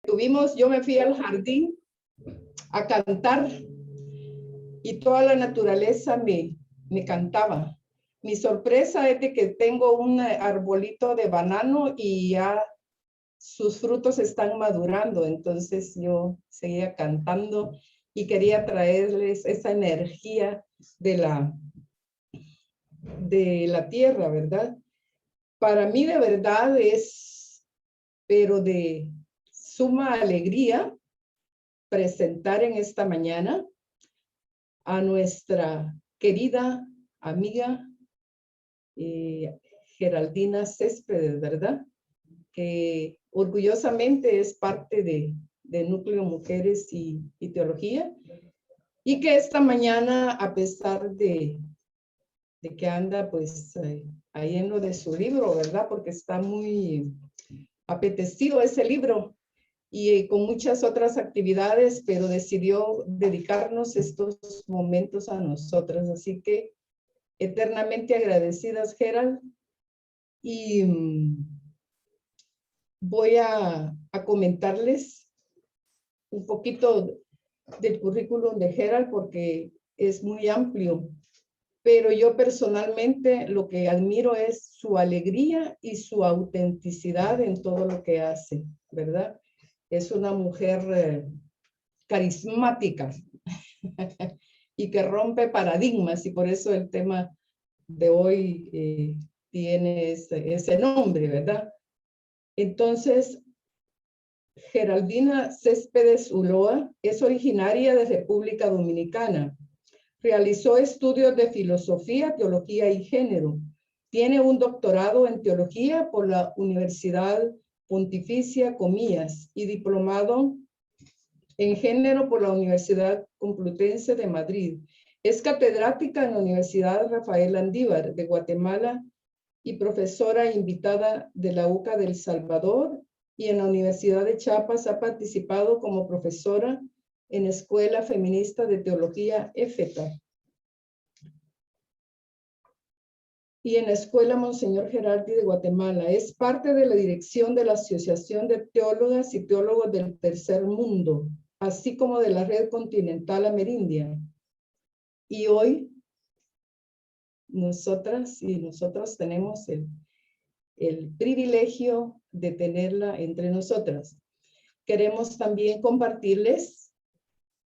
yo me fui al jardín a cantar y toda la naturaleza me cantaba. Mi sorpresa es de que tengo un arbolito de banano y ya sus frutos están madurando, entonces yo seguía cantando y quería traerles esa energía de la tierra, ¿verdad? Para mí de verdad es, pero de suma alegría, presentar en esta mañana a nuestra querida amiga Geraldina Céspedes, ¿verdad? Que orgullosamente es parte de Núcleo Mujeres y Teología, y que esta mañana, a pesar de que anda pues ahí en lo de su libro, ¿verdad? Porque está muy apetecido ese libro y con muchas otras actividades, pero decidió dedicarnos estos momentos a nosotras. Así que eternamente agradecidas, Gerald, y voy a comentarles un poquito del currículum de Gerald porque es muy amplio, pero yo personalmente lo que admiro es su alegría y su autenticidad en todo lo que hace, ¿verdad? Es una mujer carismática y que rompe paradigmas, y por eso el tema de hoy tiene ese nombre, ¿verdad? Entonces, Geraldina Céspedes Ulloa es originaria de República Dominicana. Realizó estudios de filosofía, teología y género. Tiene un doctorado en teología por la Universidad Pontificia Comillas y diplomado en género por la Universidad Complutense de Madrid. Es catedrática en la Universidad Rafael Landívar de Guatemala y profesora invitada de la UCA del Salvador, y en la Universidad de Chiapas ha participado como profesora en Escuela Feminista de Teología EFETA y en la Escuela Monseñor Gerardi de Guatemala. Es parte de la dirección de la Asociación de Teólogas y Teólogos del Tercer Mundo, así como de la Red Continental Amerindia. Y hoy nosotras y nosotros tenemos el privilegio de tenerla entre nosotras. Queremos también compartirles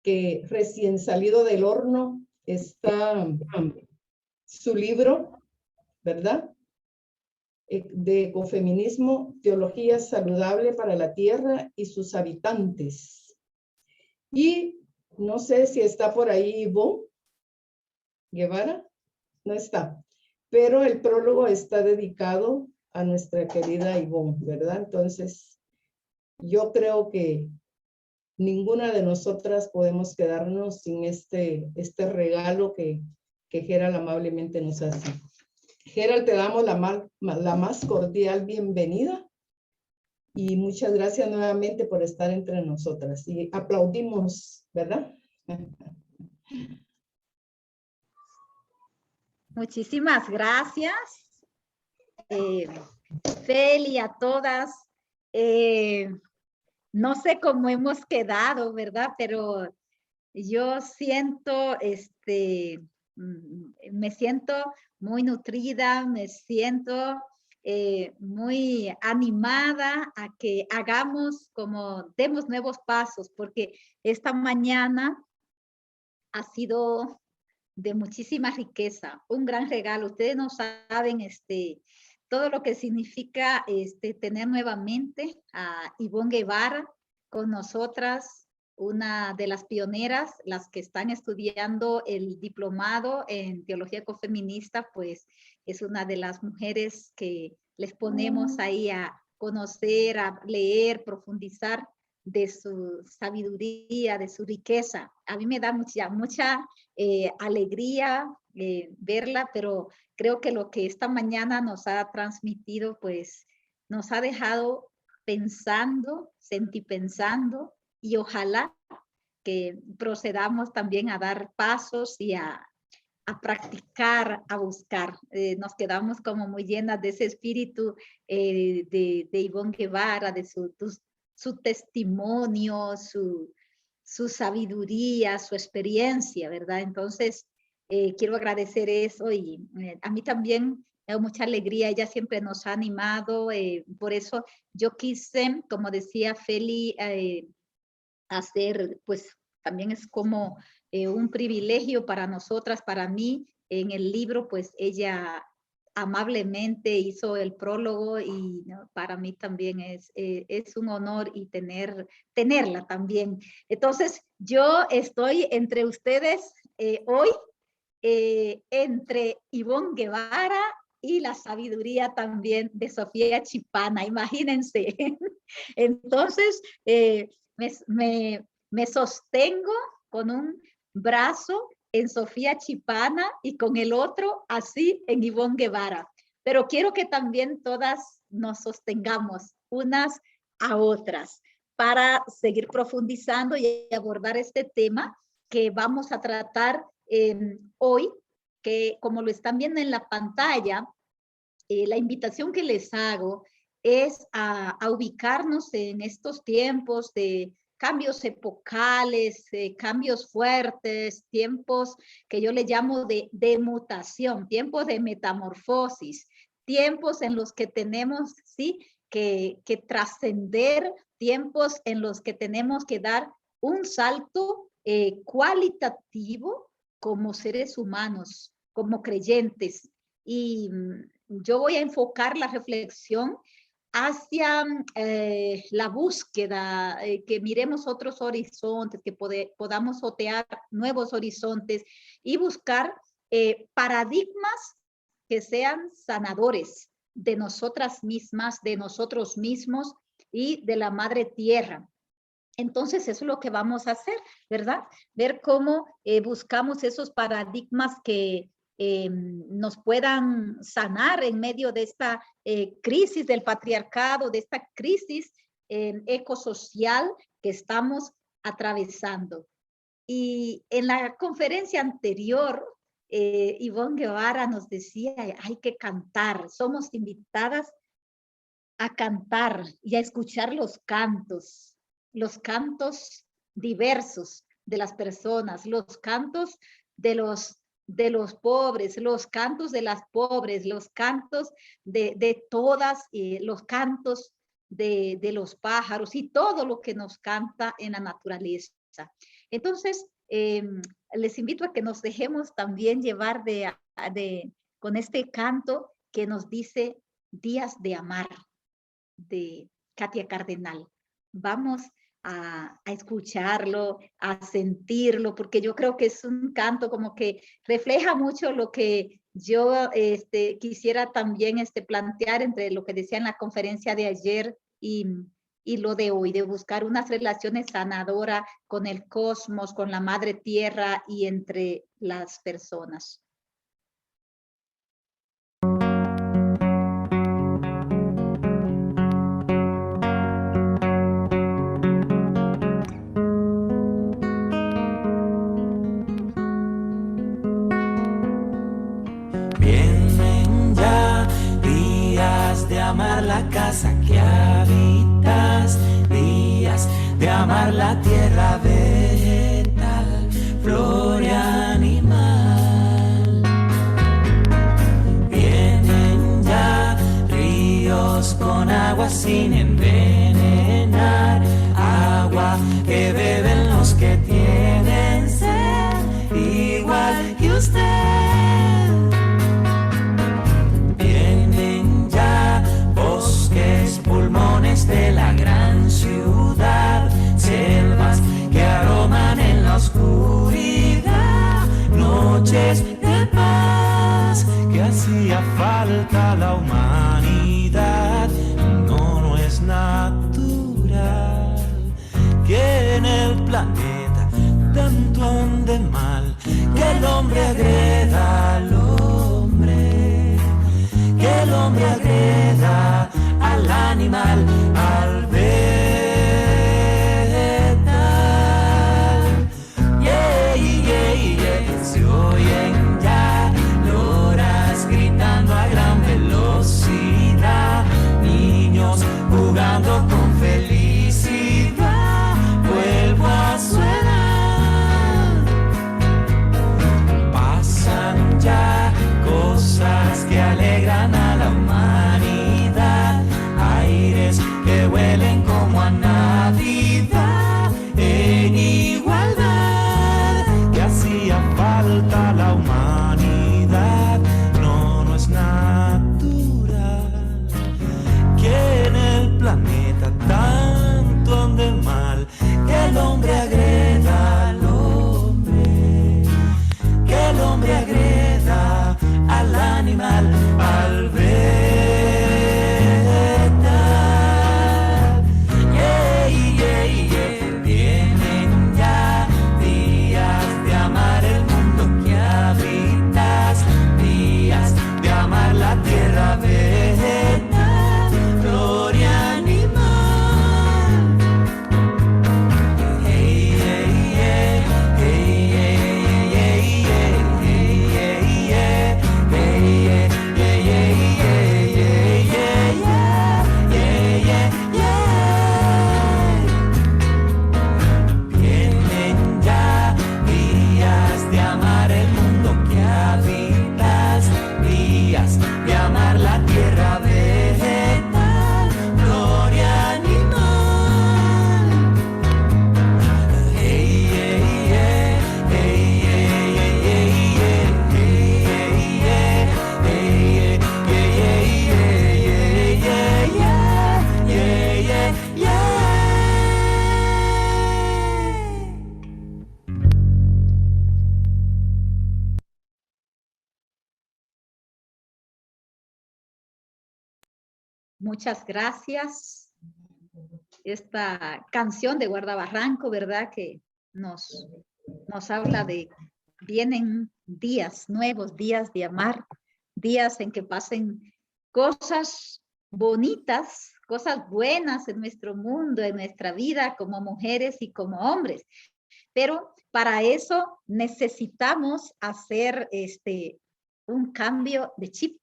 que recién salido del horno está su libro, ¿verdad? De ecofeminismo, teología saludable para la tierra y sus habitantes. Y no sé si está por ahí Ivonne Guevara, no está, pero el prólogo está dedicado a nuestra querida Ivonne, ¿verdad? Entonces, yo creo que ninguna de nosotras podemos quedarnos sin este regalo que Gerald amablemente nos hace. Gerald, te damos la más cordial bienvenida y muchas gracias nuevamente por estar entre nosotras. Y aplaudimos, ¿verdad? Muchísimas gracias, Fel, y a todas. No sé cómo hemos quedado, ¿verdad? Pero yo siento, me siento muy nutrida, me siento muy animada a que demos nuevos pasos, porque esta mañana ha sido de muchísima riqueza, un gran regalo. Ustedes no saben todo lo que significa tener nuevamente a Ivonne Guevara con nosotras, una de las pioneras, las que están estudiando el diplomado en teología ecofeminista, pues es una de las mujeres que les ponemos ahí a conocer, a leer, profundizar de su sabiduría, de su riqueza. A mí me da mucha alegría verla, pero creo que lo que esta mañana nos ha transmitido, pues nos ha dejado pensando, sentipensando, y ojalá que procedamos también a dar pasos y a practicar, a buscar. Nos quedamos como muy llenas de ese espíritu de Ivonne Guevara, de su testimonio, su sabiduría, su experiencia, ¿verdad? Entonces, quiero agradecer eso y a mí también me da mucha alegría, ella siempre nos ha animado, por eso yo quise, como decía Feli, hacer, pues también es como un privilegio para nosotras, para mí, en el libro, pues ella amablemente hizo el prólogo y ¿no? Para mí también es un honor y tenerla también. Entonces, yo estoy entre ustedes hoy, entre Ivonne Guevara y la sabiduría también de Sofía Chipana, imagínense. Entonces, me sostengo con un brazo en Sofía Chipana y con el otro así en Ivonne Guevara. Pero quiero que también todas nos sostengamos unas a otras para seguir profundizando y abordar este tema que vamos a tratar hoy, que como lo están viendo en la pantalla, la invitación que les hago es a ubicarnos en estos tiempos de cambios epocales, cambios fuertes, tiempos que yo le llamo de mutación, tiempos de metamorfosis, tiempos en los que tenemos, ¿sí?, que trascender, tiempos en los que tenemos que dar un salto cualitativo como seres humanos, como creyentes. Y yo voy a enfocar la reflexión hacia la búsqueda, que miremos otros horizontes, que podamos otear nuevos horizontes y buscar paradigmas que sean sanadores de nosotras mismas, de nosotros mismos y de la madre tierra. Entonces, eso es lo que vamos a hacer, ¿verdad? Ver cómo buscamos esos paradigmas que nos puedan sanar en medio de esta crisis del patriarcado, de esta crisis ecosocial que estamos atravesando. Y en la conferencia anterior, Ivonne Guevara nos decía, hay que cantar, somos invitadas a cantar y a escuchar los cantos diversos de las personas, los cantos de los pobres, los cantos de las pobres, los cantos de todas, los cantos de los pájaros y todo lo que nos canta en la naturaleza. Entonces, les invito a que nos dejemos también llevar con este canto que nos dice Días de Amar, de Katia Cardenal. Vamos a escucharlo, a sentirlo, porque yo creo que es un canto como que refleja mucho lo que yo quisiera también plantear entre lo que decía en la conferencia de ayer y lo de hoy, de buscar unas relaciones sanadoras con el cosmos, con la madre tierra y entre las personas. Amar la casa que habitas, días de amar la tierra vegetal, flor y animal. Vienen ya ríos con agua sin envenenar, agua que beben los que tienen sed, igual que usted. Pulmones de la gran ciudad, selvas que aroman en la oscuridad, noches de paz que hacía falta la humanidad. No es natural que en el planeta tanto ande mal, que el hombre agreda al hombre, que el hombre agreda al animal, al vegetal. Yeah, yeah, yeah. Se oyen ya loras gritando a gran velocidad, niños jugando con felicidad. mal, que el hombre agreda al hombre, que el hombre agreda al animal, al vegetal. Yeah, yeah, yeah. Vienen ya días de amar el mundo que habitas, días de amar la tierra vegetal, gloria animal. Hey, hey, hey, hey, hey, hey, hey, hey, hey, vienen ya días de amar el mundo que habitas, días de amar la tierra vegetal, gloria animal. Hey, hey, hey, hey, hey, hey, Muchas gracias. Esta canción de Guardabarranco, ¿verdad? Que nos habla de vienen días nuevos, días de amar, días en que pasen cosas bonitas, cosas buenas en nuestro mundo, en nuestra vida como mujeres y como hombres. Pero para eso necesitamos hacer un cambio de chip,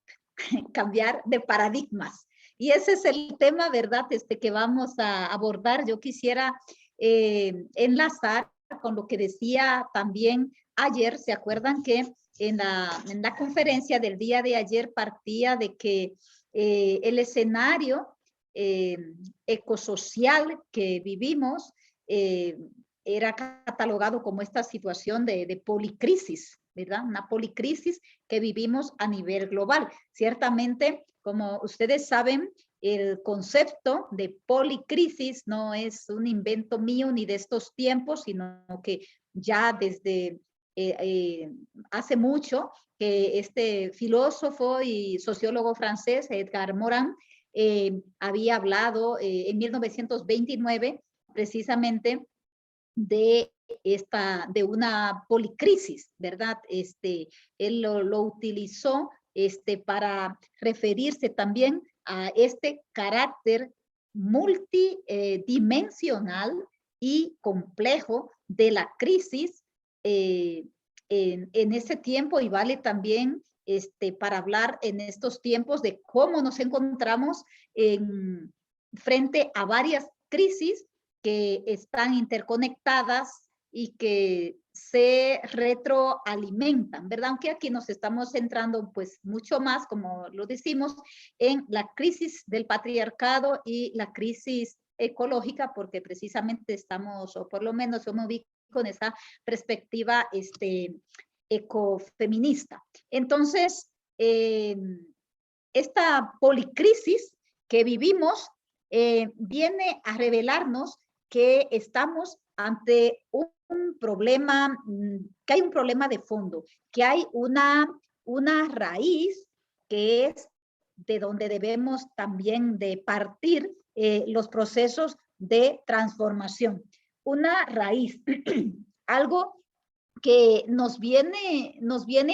cambiar de paradigmas. Y ese es el tema, ¿verdad? Que vamos a abordar. Yo quisiera enlazar con lo que decía también ayer. ¿Se acuerdan que en la conferencia del día de ayer partía de que el escenario ecosocial que vivimos era catalogado como esta situación de policrisis, ¿verdad? Una policrisis que vivimos a nivel global. Ciertamente, como ustedes saben, el concepto de policrisis no es un invento mío ni de estos tiempos, sino que ya desde hace mucho que este filósofo y sociólogo francés, Edgar Morin, había hablado en 1929 precisamente de una policrisis, ¿verdad? Él lo utilizó para referirse también a este carácter multidimensional y complejo de la crisis en ese tiempo, y vale también para hablar en estos tiempos de cómo nos encontramos frente a varias crisis que están interconectadas y que se retroalimentan, ¿verdad? Aunque aquí nos estamos centrando pues mucho más, como lo decimos, en la crisis del patriarcado y la crisis ecológica, porque precisamente estamos, o por lo menos yo me ubico con esa perspectiva ecofeminista. Entonces, esta policrisis que vivimos viene a revelarnos que estamos ante un problema, que hay un problema de fondo, que hay una raíz que es de donde debemos también de partir los procesos de transformación. Una raíz, algo que nos viene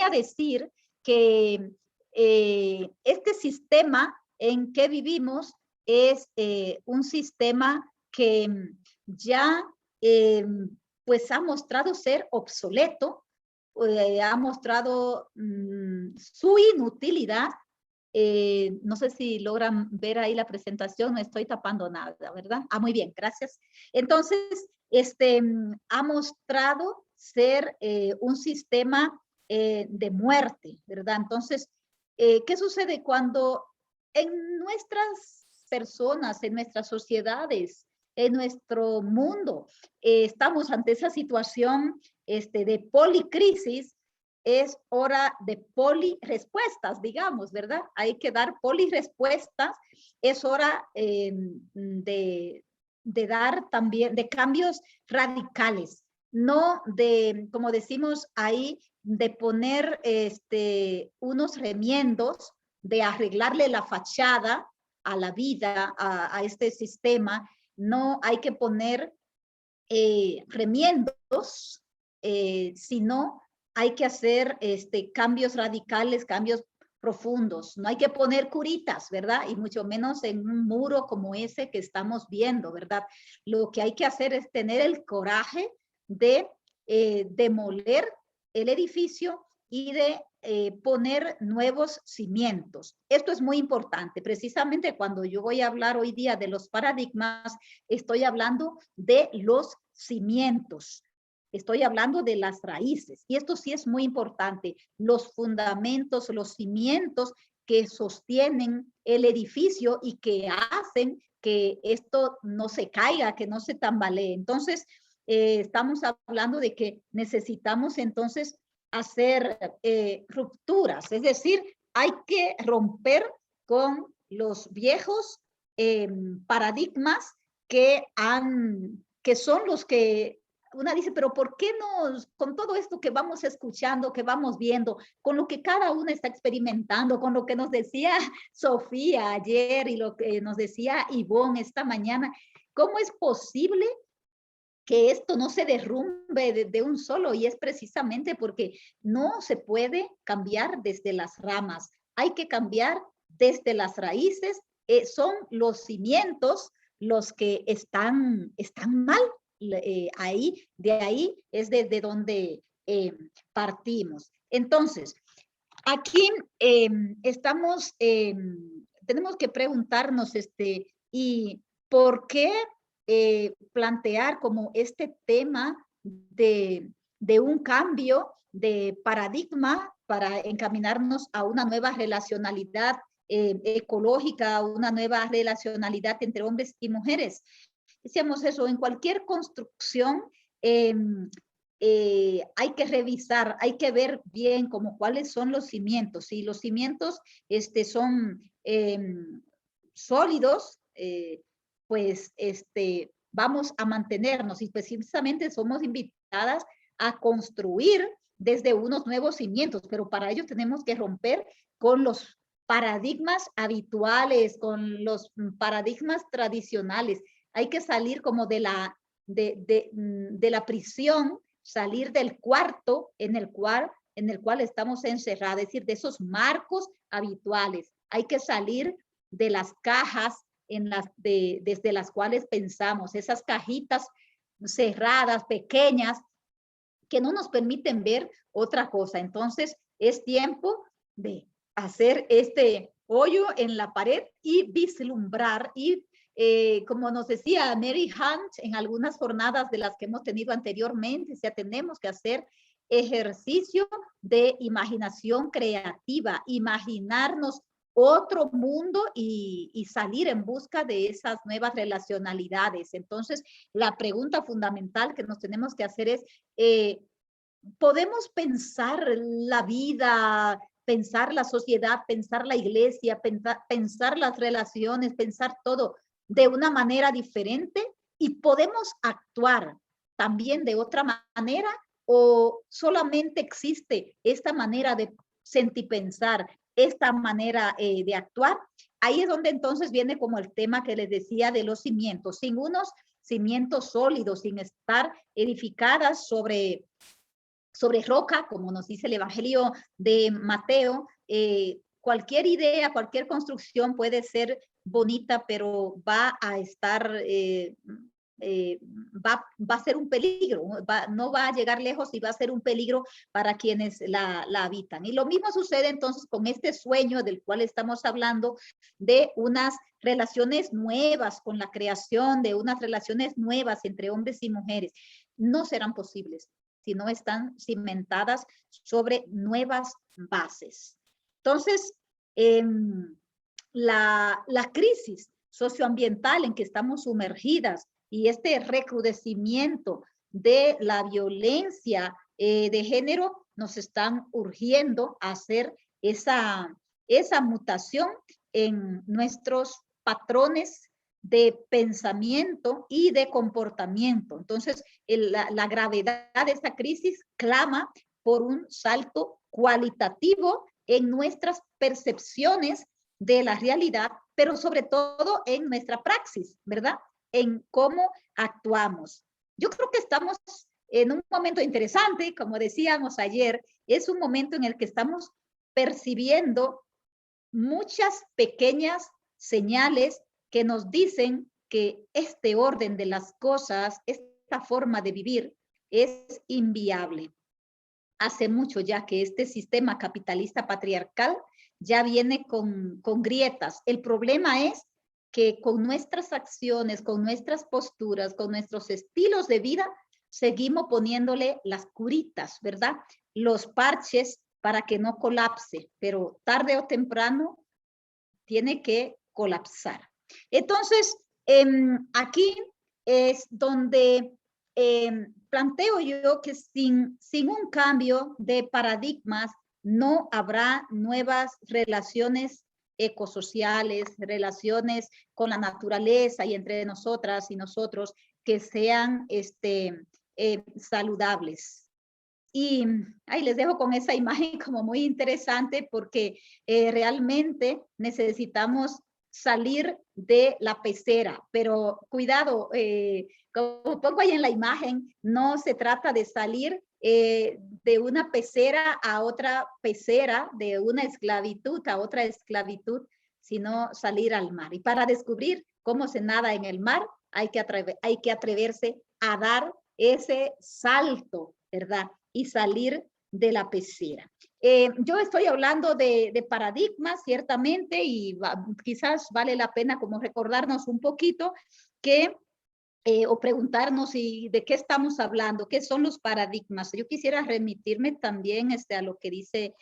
a decir que este sistema en que vivimos es un sistema que ya pues ha mostrado ser obsoleto, ha mostrado su inutilidad. No sé si logran ver ahí la presentación, no estoy tapando nada, ¿verdad? Ah, muy bien, gracias. Entonces, ha mostrado ser un sistema de muerte, ¿verdad? Entonces, ¿qué sucede cuando en nuestras personas, en nuestras sociedades, en nuestro mundo, estamos ante esa situación de policrisis? Es hora de polirespuestas, digamos, ¿verdad? Hay que dar polirespuestas. Es hora de dar también, de cambios radicales, no de, como decimos ahí, de poner unos remiendos, de arreglarle la fachada a la vida, a este sistema. No hay que poner remiendos, sino hay que hacer cambios radicales, cambios profundos. No hay que poner curitas, ¿verdad? Y mucho menos en un muro como ese que estamos viendo, ¿verdad? Lo que hay que hacer es tener el coraje de demoler el edificio y de poner nuevos cimientos. Esto es muy importante. Precisamente cuando yo voy a hablar hoy día de los paradigmas, estoy hablando de los cimientos. Estoy hablando de las raíces. Y esto sí es muy importante. Los fundamentos, los cimientos que sostienen el edificio y que hacen que esto no se caiga, que no se tambalee. Entonces, estamos hablando de que necesitamos entonces hacer rupturas, es decir, hay que romper con los viejos paradigmas que son los que una dice, pero ¿por qué con todo esto que vamos escuchando, que vamos viendo, con lo que cada uno está experimentando, con lo que nos decía Sofía ayer y lo que nos decía Ivonne esta mañana, ¿cómo es posible que esto no se derrumbe de un solo? Y es precisamente porque no se puede cambiar desde las ramas, hay que cambiar desde las raíces. Son los cimientos los que están mal. Ahí, de ahí es desde donde partimos. Entonces, aquí tenemos que preguntarnos, ¿y por qué plantear como este tema de un cambio de paradigma para encaminarnos a una nueva relacionalidad ecológica, una nueva relacionalidad entre hombres y mujeres? Decíamos eso, en cualquier construcción hay que revisar, hay que ver bien como cuáles son los cimientos. Si los cimientos son sólidos, pues vamos a mantenernos, y precisamente somos invitadas a construir desde unos nuevos cimientos, pero para ello tenemos que romper con los paradigmas habituales, con los paradigmas tradicionales. Hay que salir como de la prisión, salir del cuarto en el cual estamos encerrados, es decir, de esos marcos habituales. Hay que salir de las cajas desde las cuales pensamos, esas cajitas cerradas, pequeñas, que no nos permiten ver otra cosa. Entonces, es tiempo de hacer este hoyo en la pared y vislumbrar y como nos decía Mary Hunt en algunas jornadas de las que hemos tenido anteriormente, o sea, tenemos que hacer ejercicio de imaginación creativa, imaginarnos otro mundo y salir en busca de esas nuevas relacionalidades. Entonces, la pregunta fundamental que nos tenemos que hacer es, ¿podemos pensar la vida, pensar la sociedad, pensar la iglesia, pensar las relaciones, pensar todo de una manera diferente? ¿Y podemos actuar también de otra manera? ¿O solamente existe esta manera de sentir, pensar, esta manera de actuar? Ahí es donde entonces viene como el tema que les decía de los cimientos. Sin unos cimientos sólidos, sin estar edificadas sobre roca, como nos dice el Evangelio de Mateo, cualquier idea, cualquier construcción puede ser bonita, pero va a estar, va a ser un peligro, no va a llegar lejos y va a ser un peligro para quienes la habitan. Y lo mismo sucede entonces con este sueño del cual estamos hablando, de unas relaciones nuevas, con la creación de unas relaciones nuevas entre hombres y mujeres. No serán posibles si no están cimentadas sobre nuevas bases. Entonces, la crisis socioambiental en que estamos sumergidas y este recrudecimiento de la violencia de género nos están urgiendo a hacer esa mutación en nuestros patrones de pensamiento y de comportamiento. Entonces, la gravedad de esta crisis clama por un salto cualitativo en nuestras percepciones de la realidad, pero sobre todo en nuestra praxis, ¿verdad? En cómo actuamos. Yo creo que estamos en un momento interesante, como decíamos ayer, es un momento en el que estamos percibiendo muchas pequeñas señales que nos dicen que este orden de las cosas, esta forma de vivir, es inviable. Hace mucho ya que este sistema capitalista patriarcal ya viene con grietas. El problema es que con nuestras acciones, con nuestras posturas, con nuestros estilos de vida, seguimos poniéndole las curitas, ¿verdad? Los parches para que no colapse, pero tarde o temprano tiene que colapsar. Entonces, aquí es donde planteo yo que sin un cambio de paradigmas no habrá nuevas relaciones ecosociales, relaciones con la naturaleza y entre nosotras y nosotros que sean saludables. Y ahí les dejo con esa imagen como muy interesante porque realmente necesitamos salir de la pecera, pero cuidado, como pongo ahí en la imagen, no se trata de salir de una pecera a otra pecera, de una esclavitud a otra esclavitud, sino salir al mar. Y para descubrir cómo se nada en el mar, hay que atreverse a dar ese salto, ¿verdad? Y salir de la pecera. Yo estoy hablando de paradigmas, ciertamente, y quizás vale la pena como recordarnos un poquito que, o preguntarnos de qué estamos hablando, qué son los paradigmas. Yo quisiera remitirme también a lo que dice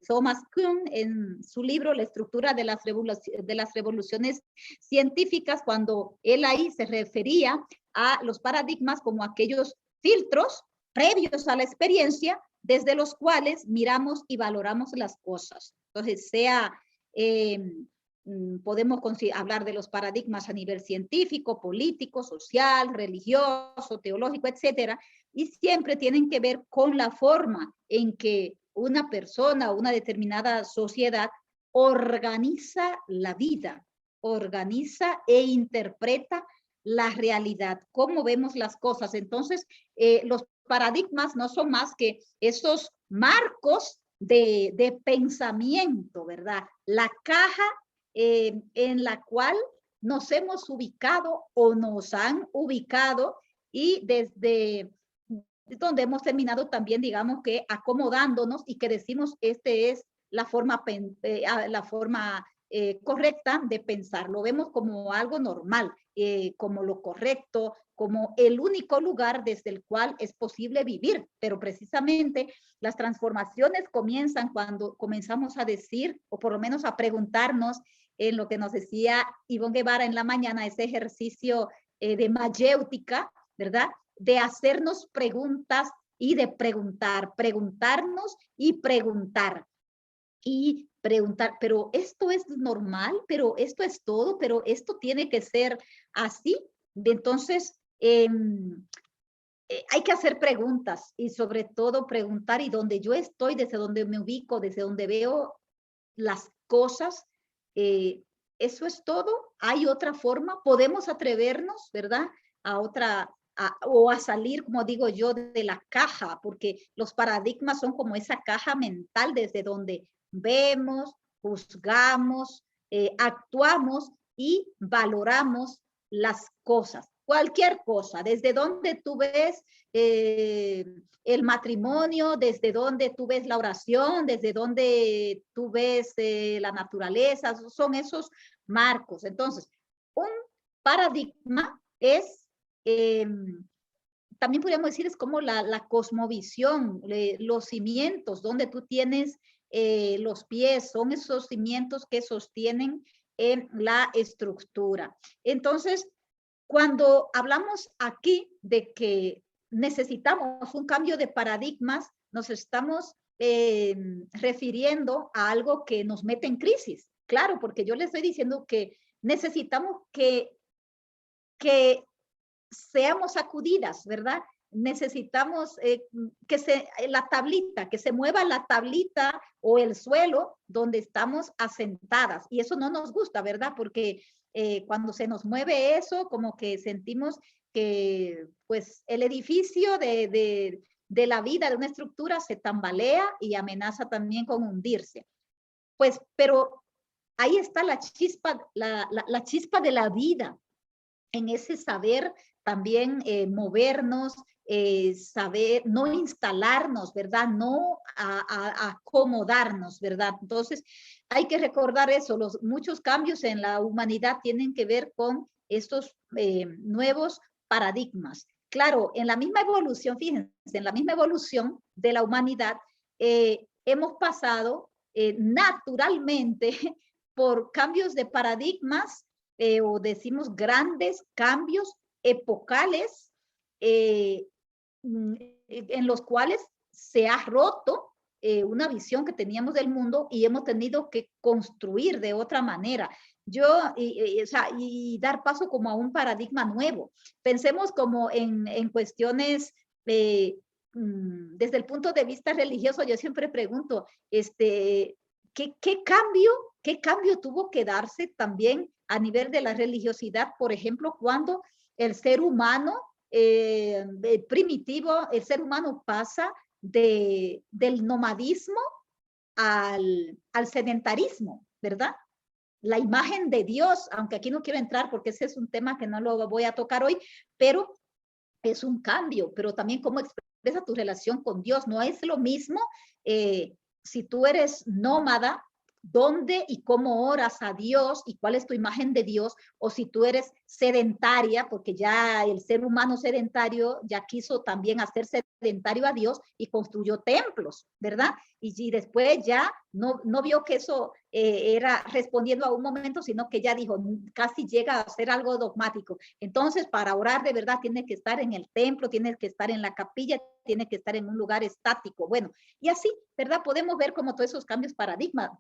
Thomas Kuhn en su libro La estructura de las revoluciones científicas, cuando él ahí se refería a los paradigmas como aquellos filtros previos a la experiencia, desde los cuales miramos y valoramos las cosas. Entonces, podemos hablar de los paradigmas a nivel científico, político, social, religioso, teológico, etcétera, y siempre tienen que ver con la forma en que una persona o una determinada sociedad organiza la vida, organiza e interpreta la realidad, cómo vemos las cosas. Entonces, los paradigmas no son más que esos marcos de pensamiento, ¿verdad? La caja en la cual nos hemos ubicado o nos han ubicado y desde donde hemos terminado también, digamos que acomodándonos y que decimos, es la forma correcta de pensar. Lo vemos como algo normal, como lo correcto, como el único lugar desde el cual es posible vivir. Pero precisamente las transformaciones comienzan cuando comenzamos a decir, o por lo menos a preguntarnos, en lo que nos decía Ivonne Guevara en la mañana, ese ejercicio de mayéutica, ¿verdad? De hacernos preguntas y de preguntarnos y preguntar. Y preguntar, pero esto es normal, pero esto es todo, pero esto tiene que ser así. Entonces, hay que hacer preguntas y sobre todo preguntar, y donde yo estoy, desde donde me ubico, desde donde veo las cosas, eso es todo. Hay otra forma, podemos atrevernos, ¿verdad? O a salir, como digo yo, de la caja, porque los paradigmas son como esa caja mental desde donde vemos, juzgamos, actuamos y valoramos las cosas. Cualquier cosa, desde donde tú ves el matrimonio, desde donde tú ves la oración, desde donde tú ves la naturaleza, son esos marcos. Entonces, un paradigma es, también podríamos decir, es como la cosmovisión, los cimientos, donde tú tienes los pies, son esos cimientos que sostienen en la estructura. Entonces, cuando hablamos aquí de que necesitamos un cambio de paradigmas, nos estamos refiriendo a algo que nos mete en crisis. Claro, porque yo le estoy diciendo que necesitamos que seamos sacudidas, ¿verdad? Necesitamos que se mueva la tablita o el suelo donde estamos asentadas. Y eso no nos gusta, ¿verdad? Porque cuando se nos mueve eso, como que sentimos que pues el edificio de la vida, de una estructura, se tambalea y amenaza también con hundirse. Pues, pero ahí está la chispa, la chispa de la vida, en ese saber también movernos, saber no instalarnos, ¿verdad? No acomodarnos, ¿verdad? Entonces, hay que recordar eso. Muchos cambios en la humanidad tienen que ver con estos nuevos paradigmas. Claro, en la misma evolución, fíjense, en la misma evolución de la humanidad, hemos pasado naturalmente por cambios de paradigmas, o decimos grandes cambios epocales, en los cuales se ha roto una visión que teníamos del mundo y hemos tenido que construir de otra manera. Y dar paso como a un paradigma nuevo. Pensemos como en cuestiones, desde el punto de vista religioso, yo siempre pregunto, ¿qué cambio tuvo que darse también a nivel de la religiosidad? Por ejemplo, cuando el ser humano primitivo, el ser humano pasa del nomadismo al sedentarismo, ¿verdad? La imagen de Dios, aunque aquí no quiero entrar porque ese es un tema que no lo voy a tocar hoy, pero es un cambio, pero también cómo expresa tu relación con Dios. No es lo mismo si tú eres nómada, dónde y cómo oras a Dios y cuál es tu imagen de Dios, o si tú eres sedentaria, porque ya el ser humano sedentario ya quiso también hacer sedentario a Dios y construyó templos, ¿verdad? Y después ya no vio que eso era respondiendo a un momento, sino que ya dijo, casi llega a ser algo dogmático. Entonces, para orar de verdad tienes que estar en el templo, tienes que estar en la capilla, tienes que estar en un lugar estático. Bueno, y así, ¿verdad? Podemos ver como todos esos cambios paradigmas,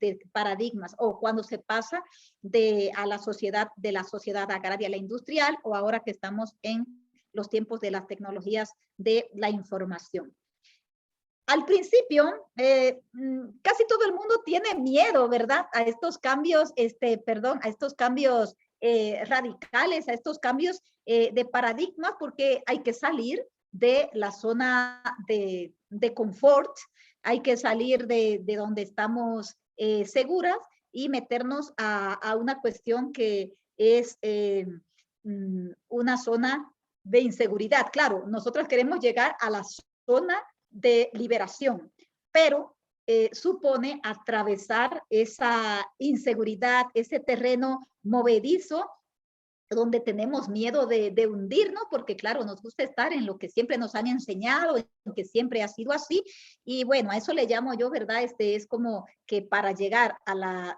o cuando se pasa de la sociedad agraria a la industrial, o ahora que estamos en los tiempos de las tecnologías de la información. Al principio, casi todo el mundo tiene miedo, ¿verdad? A estos cambios, a estos cambios radicales, a estos cambios de paradigmas, porque hay que salir de la zona de confort, hay que salir de donde estamos seguras y meternos a una cuestión que es una zona de inseguridad. Claro, nosotros queremos llegar a la zona de liberación, pero supone atravesar esa inseguridad, ese terreno movedizo donde tenemos miedo de hundirnos, porque claro, nos gusta estar en lo que siempre nos han enseñado, en lo que siempre ha sido así, y bueno, a eso le llamo yo, ¿verdad? Es como que para llegar a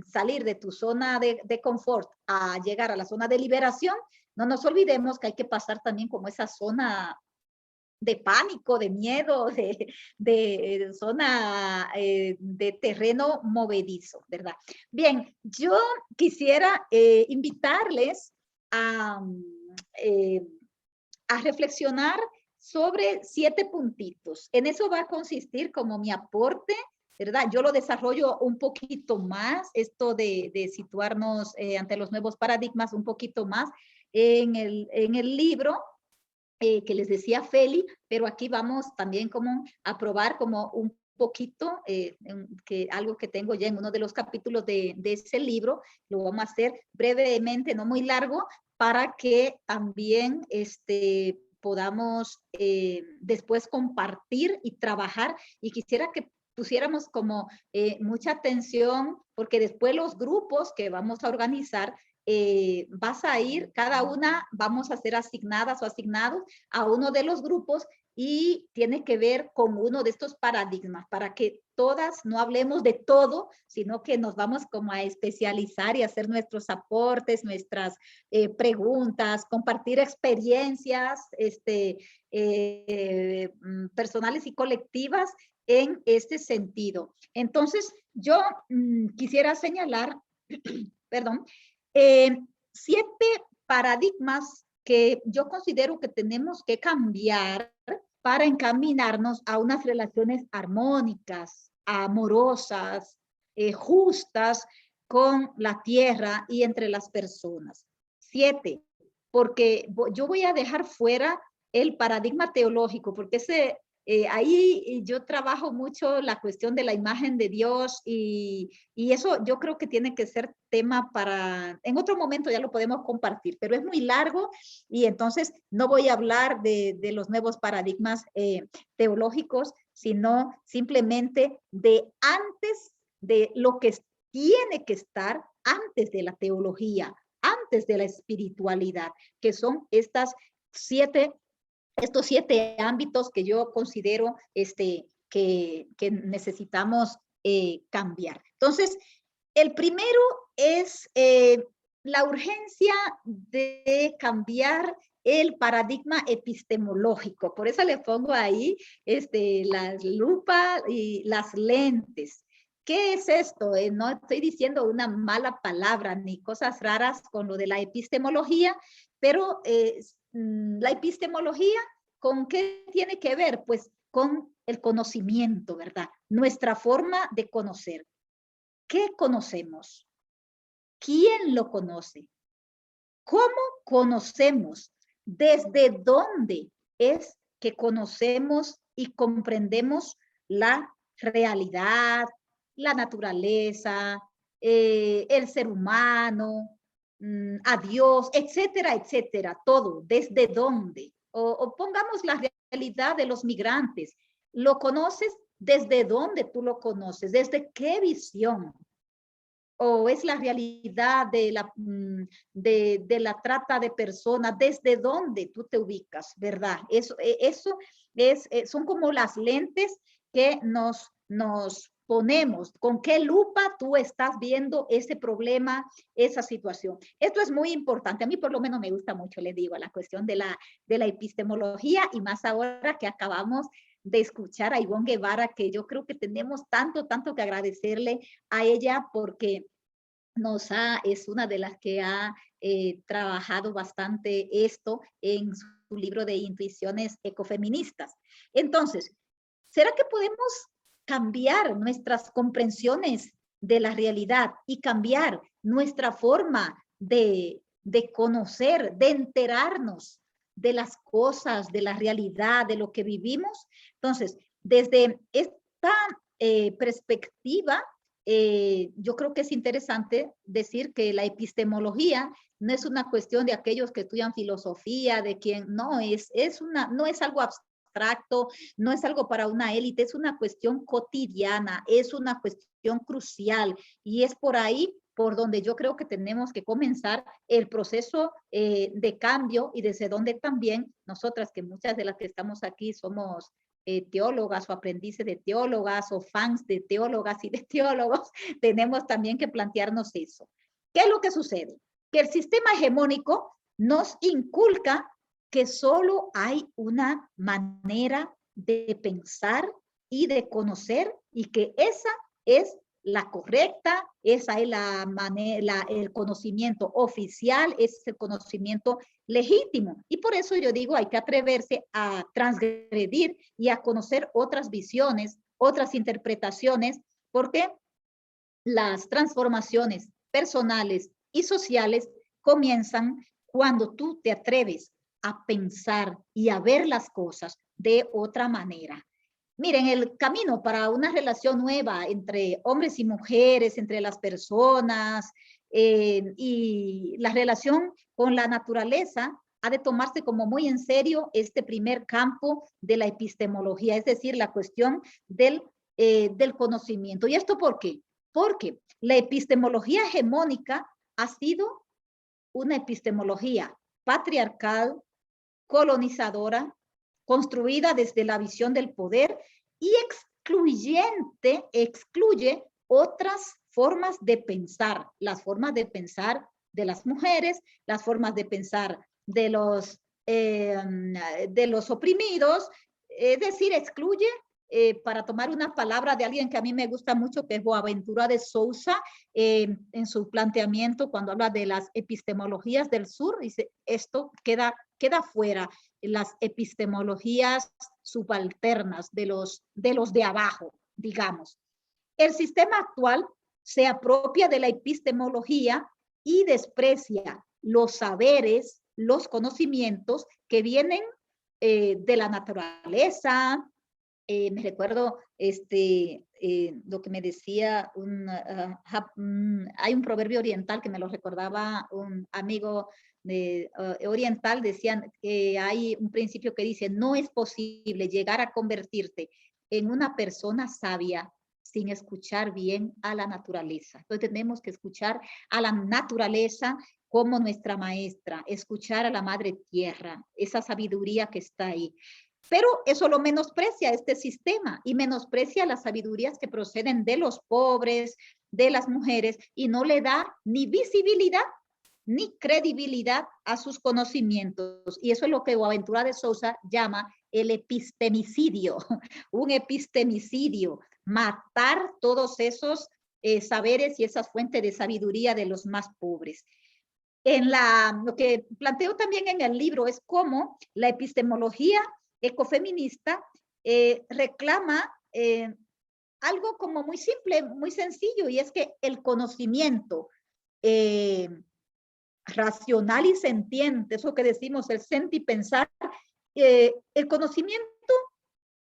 salir de tu zona de confort a llegar a la zona de liberación, no nos olvidemos que hay que pasar también como esa zona de pánico, de miedo, de zona de terreno movedizo, ¿verdad? Bien, yo quisiera invitarles a reflexionar sobre 7 puntitos. En eso va a consistir como mi aporte, ¿verdad? Yo lo desarrollo un poquito más, esto de situarnos ante los nuevos paradigmas un poquito más en el libro que les decía Feli, pero aquí vamos también como a probar como un poquito, algo que tengo ya en uno de los capítulos de ese libro, lo vamos a hacer brevemente, no muy largo, para que también podamos después compartir y trabajar, y quisiera que pusiéramos como mucha atención, porque después los grupos que vamos a organizar, vas a ir, cada una vamos a ser asignadas o asignados a uno de los grupos y tiene que ver con uno de estos paradigmas para que todas no hablemos de todo, sino que nos vamos como a especializar y hacer nuestros aportes, nuestras preguntas, compartir experiencias personales y colectivas en este sentido. Entonces, yo quisiera señalar perdón, 7 paradigmas que yo considero que tenemos que cambiar para encaminarnos a unas relaciones armónicas, amorosas, justas con la tierra y entre las personas. 7, porque yo voy a dejar fuera el paradigma teológico, porque ahí yo trabajo mucho la cuestión de la imagen de Dios y eso yo creo que tiene que ser tema para, en otro momento ya lo podemos compartir, pero es muy largo y entonces no voy a hablar de los nuevos paradigmas teológicos, sino simplemente de antes de lo que tiene que estar antes de la teología, antes de la espiritualidad, que son estos 7 ámbitos que yo considero que necesitamos cambiar. Entonces, el primero es la urgencia de cambiar el paradigma epistemológico. Por eso le pongo ahí la lupa y las lentes. ¿Qué es esto? No estoy diciendo una mala palabra ni cosas raras con lo de la epistemología, pero la epistemología, ¿con qué tiene que ver? Pues con el conocimiento, ¿verdad? Nuestra forma de conocer. ¿Qué conocemos? ¿Quién lo conoce? ¿Cómo conocemos? ¿Desde dónde es que conocemos y comprendemos la realidad, la naturaleza, el ser humano, a Dios, etcétera, etcétera, todo? ¿Desde dónde? O pongamos la realidad de los migrantes. ¿Lo conoces? ¿Desde dónde tú lo conoces? ¿Desde qué visión? ¿O es la realidad de la trata de personas? ¿Desde dónde tú te ubicas? ¿Verdad? Eso son como las lentes que nos ponemos. ¿Con qué lupa tú estás viendo ese problema, esa situación? Esto es muy importante. A mí por lo menos me gusta mucho, le digo, la cuestión de la epistemología, y más ahora que acabamos de escuchar a Ivonne Guevara, que yo creo que tenemos tanto que agradecerle a ella, porque es una de las que ha trabajado bastante esto en su libro de Intuiciones Ecofeministas. Entonces, ¿será que podemos cambiar nuestras comprensiones de la realidad y cambiar nuestra forma de conocer, de enterarnos de las cosas, de la realidad, de lo que vivimos? Entonces, desde esta perspectiva, yo creo que es interesante decir que la epistemología no es una cuestión de aquellos que estudian filosofía, de quien no es algo abstracto, no es algo para una élite, es una cuestión cotidiana, es una cuestión crucial, y es por ahí por donde yo creo que tenemos que comenzar el proceso de cambio, y desde donde también nosotras, que muchas de las que estamos aquí somos teólogas o aprendices de teólogas o fans de teólogas y de teólogos, tenemos también que plantearnos eso. ¿Qué es lo que sucede? Que el sistema hegemónico nos inculca que solo hay una manera de pensar y de conocer, y que esa es la correcta, esa es el conocimiento oficial, es el conocimiento legítimo. Y por eso yo digo, hay que atreverse a transgredir y a conocer otras visiones, otras interpretaciones, porque las transformaciones personales y sociales comienzan cuando tú te atreves a pensar y a ver las cosas de otra manera. Miren, el camino para una relación nueva entre hombres y mujeres, entre las personas, y la relación con la naturaleza, ha de tomarse como muy en serio este primer campo de la epistemología, es decir, la cuestión del conocimiento. ¿Y esto por qué? Porque la epistemología hegemónica ha sido una epistemología patriarcal, colonizadora, construida desde la visión del poder y excluye otras formas de pensar, las formas de pensar de las mujeres, las formas de pensar de los oprimidos, es decir, excluye para tomar una palabra de alguien que a mí me gusta mucho, que es Boaventura de Sousa, en su planteamiento cuando habla de las epistemologías del sur, dice, esto queda fuera, las epistemologías subalternas de los de abajo, digamos. El sistema actual se apropia de la epistemología y desprecia los saberes, los conocimientos que vienen de la naturaleza. Me recuerdo lo que me decía hay un proverbio oriental que me lo recordaba un amigo oriental, decían que hay un principio que dice, no es posible llegar a convertirte en una persona sabia sin escuchar bien a la naturaleza. Entonces tenemos que escuchar a la naturaleza como nuestra maestra, escuchar a la madre tierra, esa sabiduría que está ahí. Pero eso lo menosprecia este sistema y menosprecia las sabidurías que proceden de los pobres, de las mujeres, y no le da ni visibilidad ni credibilidad a sus conocimientos. Y eso es lo que Boaventura de Sousa llama el epistemicidio, un epistemicidio, matar todos esos saberes y esas fuentes de sabiduría de los más pobres. Lo que planteo también en el libro es cómo la epistemología ecofeminista reclama algo como muy simple, muy sencillo, y es que el conocimiento racional y sentiente, eso que decimos, el sentipensar, el conocimiento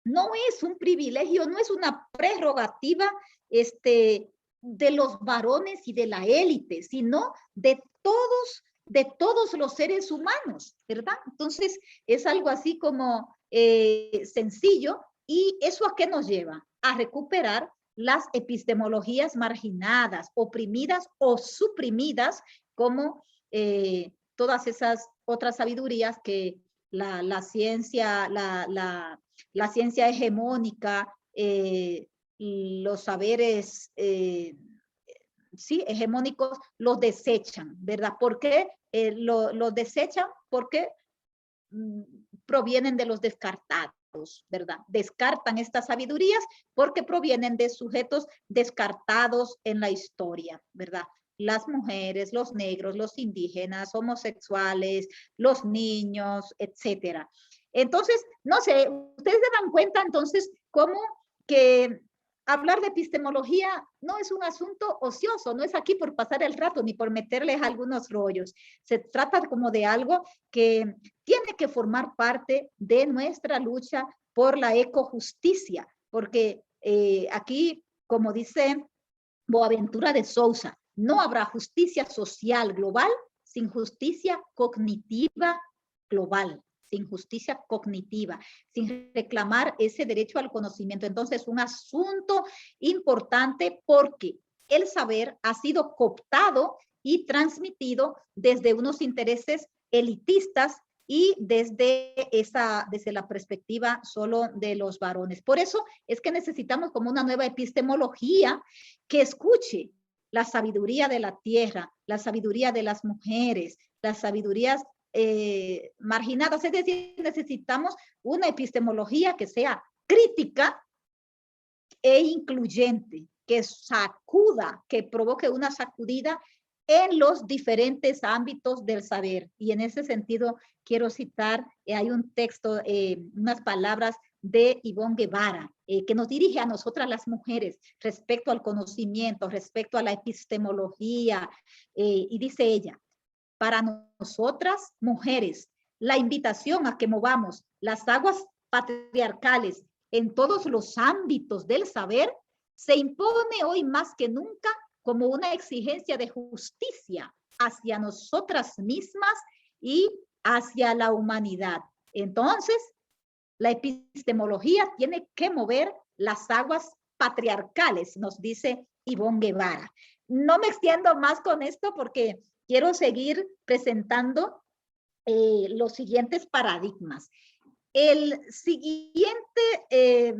no es un privilegio, no es una prerrogativa de los varones y de la élite, sino de todos los seres humanos, ¿verdad? Entonces, es algo así como sencillo. ¿Y eso a qué nos lleva? A recuperar las epistemologías marginadas, oprimidas o suprimidas, como todas esas otras sabidurías que la ciencia, la ciencia hegemónica, los saberes sí, hegemónicos, los desechan, ¿verdad? ¿Por qué los desechan? Porque provienen de los descartados, ¿verdad? Descartan estas sabidurías porque provienen de sujetos descartados en la historia, ¿verdad? Las mujeres, los negros, los indígenas, homosexuales, los niños, etcétera. Entonces, no sé, ustedes se dan cuenta entonces cómo que hablar de epistemología no es un asunto ocioso, no es aquí por pasar el rato ni por meterles algunos rollos. Se trata como de algo que tiene que formar parte de nuestra lucha por la ecojusticia, porque aquí, como dice Boaventura de Sousa, no habrá justicia social global sin justicia cognitiva global, sin justicia cognitiva, sin reclamar ese derecho al conocimiento. Entonces, un asunto importante porque el saber ha sido cooptado y transmitido desde unos intereses elitistas y desde la perspectiva solo de los varones. Por eso es que necesitamos como una nueva epistemología que escuche la sabiduría de la tierra, la sabiduría de las mujeres, las sabidurías marginadas. Es decir, necesitamos una epistemología que sea crítica e incluyente, que sacuda, que provoque una sacudida en los diferentes ámbitos del saber. Y en ese sentido quiero citar, hay un texto, unas palabras de Ivonne Guevara, que nos dirige a nosotras las mujeres respecto al conocimiento, respecto a la epistemología, y dice ella: para nosotras, mujeres, la invitación a que movamos las aguas patriarcales en todos los ámbitos del saber se impone hoy más que nunca como una exigencia de justicia hacia nosotras mismas y hacia la humanidad. Entonces, la epistemología tiene que mover las aguas patriarcales, nos dice Ivonne Guevara. No me extiendo más con esto porque quiero seguir presentando los siguientes paradigmas. El siguiente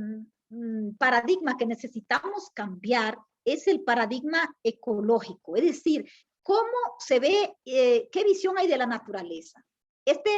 paradigma que necesitamos cambiar es el paradigma ecológico, es decir, cómo se ve, qué visión hay de la naturaleza. Este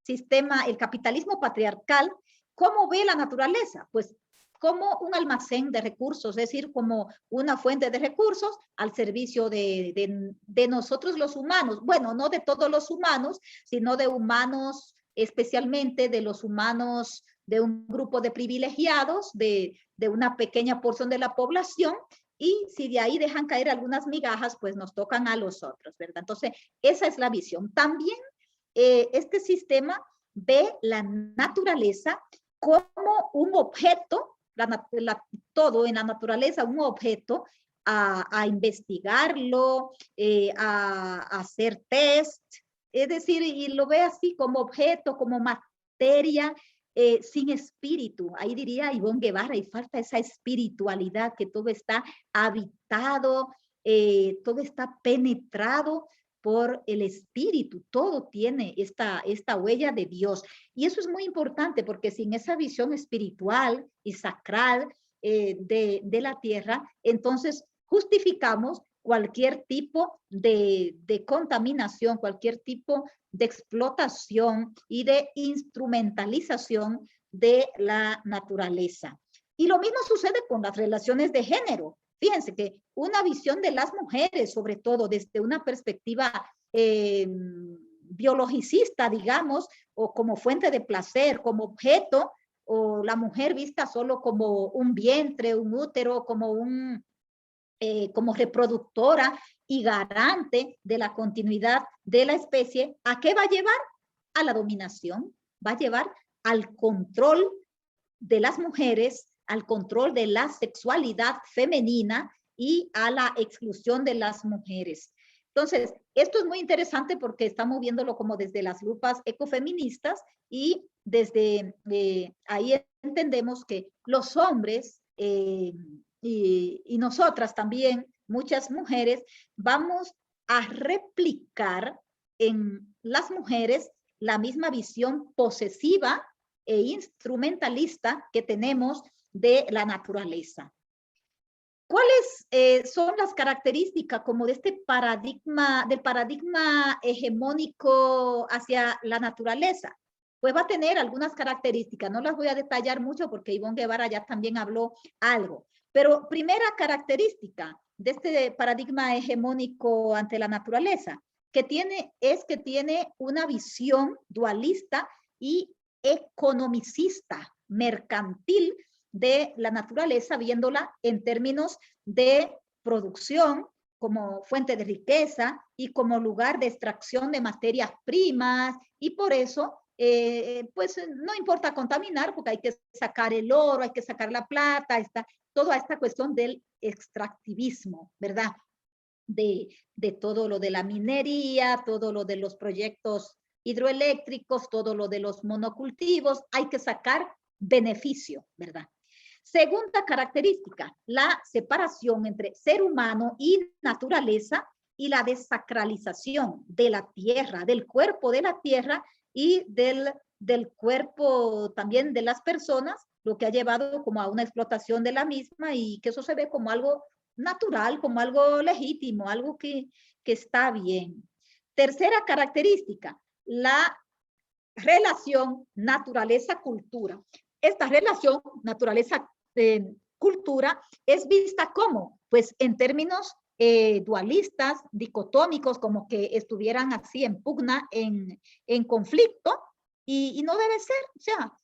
sistema, el capitalismo patriarcal, ¿cómo ve la naturaleza? Pues como un almacén de recursos, es decir, como una fuente de recursos al servicio de nosotros los humanos. Bueno, no de todos los humanos, sino de humanos, especialmente de los humanos de un grupo de privilegiados, de una pequeña porción de la población, y si de ahí dejan caer algunas migajas, pues nos tocan a los otros, ¿verdad? Entonces, esa es la visión. También este sistema ve la naturaleza como un objeto, todo en la naturaleza, un objeto a investigarlo, a hacer test, es decir, y lo ve así como objeto, como materia, sin espíritu. Ahí diría Ivonne Guevara, y falta esa espiritualidad, que todo está habitado, todo está penetrado por el espíritu, todo tiene esta huella de Dios. Y eso es muy importante, porque sin esa visión espiritual y sacral de la tierra, entonces justificamos cualquier tipo de contaminación, cualquier tipo de explotación y de instrumentalización de la naturaleza. Y lo mismo sucede con las relaciones de género. Fíjense que una visión de las mujeres, sobre todo desde una perspectiva biologicista, digamos, o como fuente de placer, como objeto, o la mujer vista solo como un vientre, un útero, como reproductora y garante de la continuidad de la especie, ¿a qué va a llevar? A la dominación, va a llevar al control de las mujeres, al control de la sexualidad femenina y a la exclusión de las mujeres. Entonces, esto es muy interesante porque estamos viéndolo como desde las lupas ecofeministas, y desde ahí entendemos que los hombres y nosotras también, muchas mujeres, vamos a replicar en las mujeres la misma visión posesiva e instrumentalista que tenemos de la naturaleza. ¿Cuáles son las características como de este paradigma, del paradigma hegemónico hacia la naturaleza? Pues va a tener algunas características, no las voy a detallar mucho porque Ivonne Guevara ya también habló algo, pero primera característica de este paradigma hegemónico ante la naturaleza, es que tiene una visión dualista y economicista, mercantil de la naturaleza, viéndola en términos de producción como fuente de riqueza y como lugar de extracción de materias primas, y por eso pues no importa contaminar, porque hay que sacar el oro, hay que sacar la plata, toda esta cuestión del extractivismo, ¿verdad? De todo lo de la minería, todo lo de los proyectos hidroeléctricos, todo lo de los monocultivos, hay que sacar beneficio, ¿verdad? Segunda característica, la separación entre ser humano y naturaleza y la desacralización de la tierra, del cuerpo de la tierra y del cuerpo también de las personas, lo que ha llevado como a una explotación de la misma, y que eso se ve como algo natural, como algo legítimo, algo que está bien. Tercera característica, la relación naturaleza-cultura. Esta relación naturaleza-cultura es vista como, pues en términos dualistas, dicotómicos, como que estuvieran así en pugna, en conflicto, y no debe ser, o sea,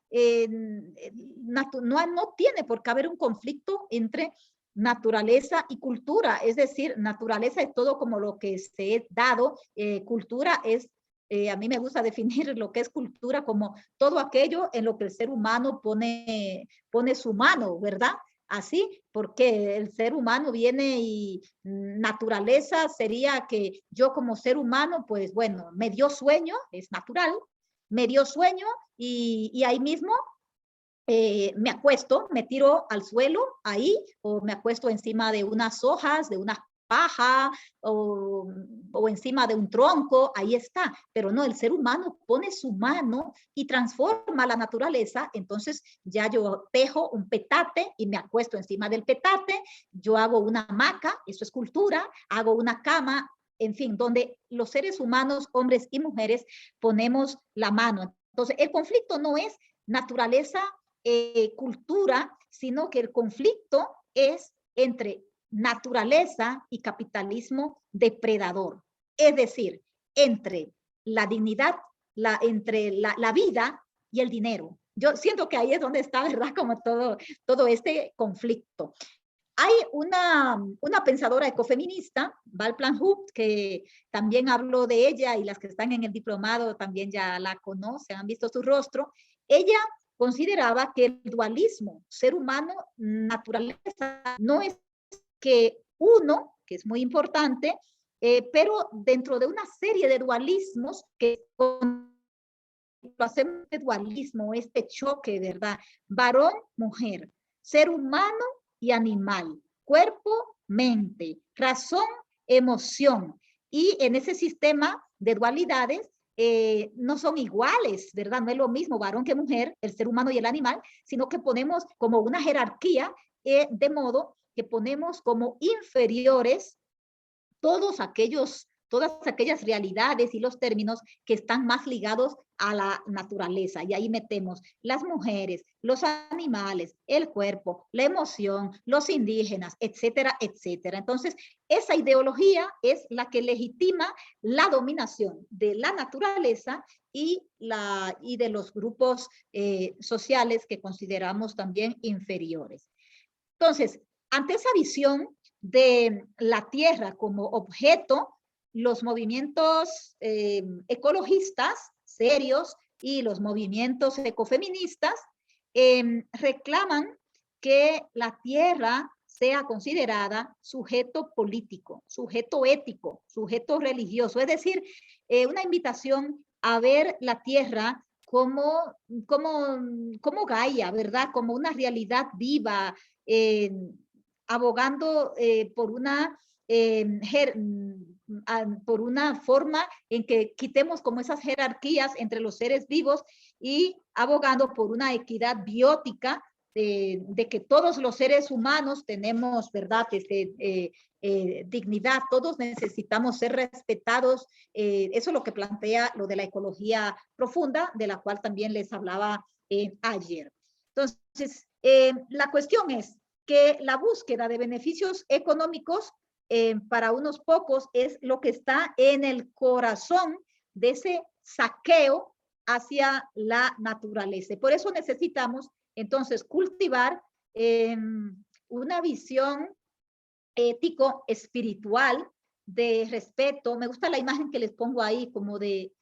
no tiene por qué haber un conflicto entre naturaleza y cultura, es decir, naturaleza es todo como lo que se ha dado, cultura es, a mí me gusta definir lo que es cultura como todo aquello en lo que el ser humano pone su mano, ¿verdad? Así, porque el ser humano viene y naturaleza sería que yo como ser humano, pues bueno, me dio sueño, es natural, me dio sueño y ahí mismo me acuesto, me tiro al suelo ahí, o me acuesto encima de unas hojas, de una paja, o encima de un tronco, ahí está. Pero no, el ser humano pone su mano y transforma la naturaleza. Entonces ya yo tejo un petate y me acuesto encima del petate, yo hago una hamaca, eso es cultura, hago una cama, en fin, donde los seres humanos, hombres y mujeres, ponemos la mano. Entonces el conflicto no es naturaleza cultura, sino que el conflicto es entre naturaleza y capitalismo depredador. Es decir, entre la dignidad, entre la vida y el dinero. Yo siento que ahí es donde está, ¿verdad? Como todo este conflicto. Hay una pensadora ecofeminista, Val Planhoot, que también habló de ella, y las que están en el diplomado también ya la conocen, han visto su rostro. Ella consideraba que el dualismo ser humano-naturaleza no es que uno, que es muy importante, pero dentro de una serie de dualismos que lo hacemos de dualismo, este choque, ¿verdad? Varón, mujer, ser humano y animal, cuerpo, mente, razón, emoción. Y en ese sistema de dualidades no son iguales, ¿verdad? No es lo mismo varón que mujer, el ser humano y el animal, sino que ponemos como una jerarquía de modo que ponemos como inferiores todas aquellas realidades y los términos que están más ligados a la naturaleza. Y ahí metemos las mujeres, los animales, el cuerpo, la emoción, los indígenas, etcétera, etcétera. Entonces, esa ideología es la que legitima la dominación de la naturaleza y de los grupos sociales que consideramos también inferiores. Entonces, ante esa visión de la tierra como objeto, los movimientos ecologistas serios y los movimientos ecofeministas reclaman que la tierra sea considerada sujeto político, sujeto ético, sujeto religioso, es decir, una invitación a ver la tierra como Gaia, ¿verdad? Como una realidad viva, abogando por una forma en que quitemos como esas jerarquías entre los seres vivos y abogando por una equidad biótica de que todos los seres humanos tenemos, ¿verdad? Dignidad, todos necesitamos ser respetados. Eso es lo que plantea lo de la ecología profunda, de la cual también les hablaba ayer. Entonces, la cuestión es que la búsqueda de beneficios económicos para unos pocos es lo que está en el corazón de ese saqueo hacia la naturaleza. Por eso necesitamos entonces cultivar una visión ético-espiritual de respeto. Me gusta la imagen que les pongo ahí como de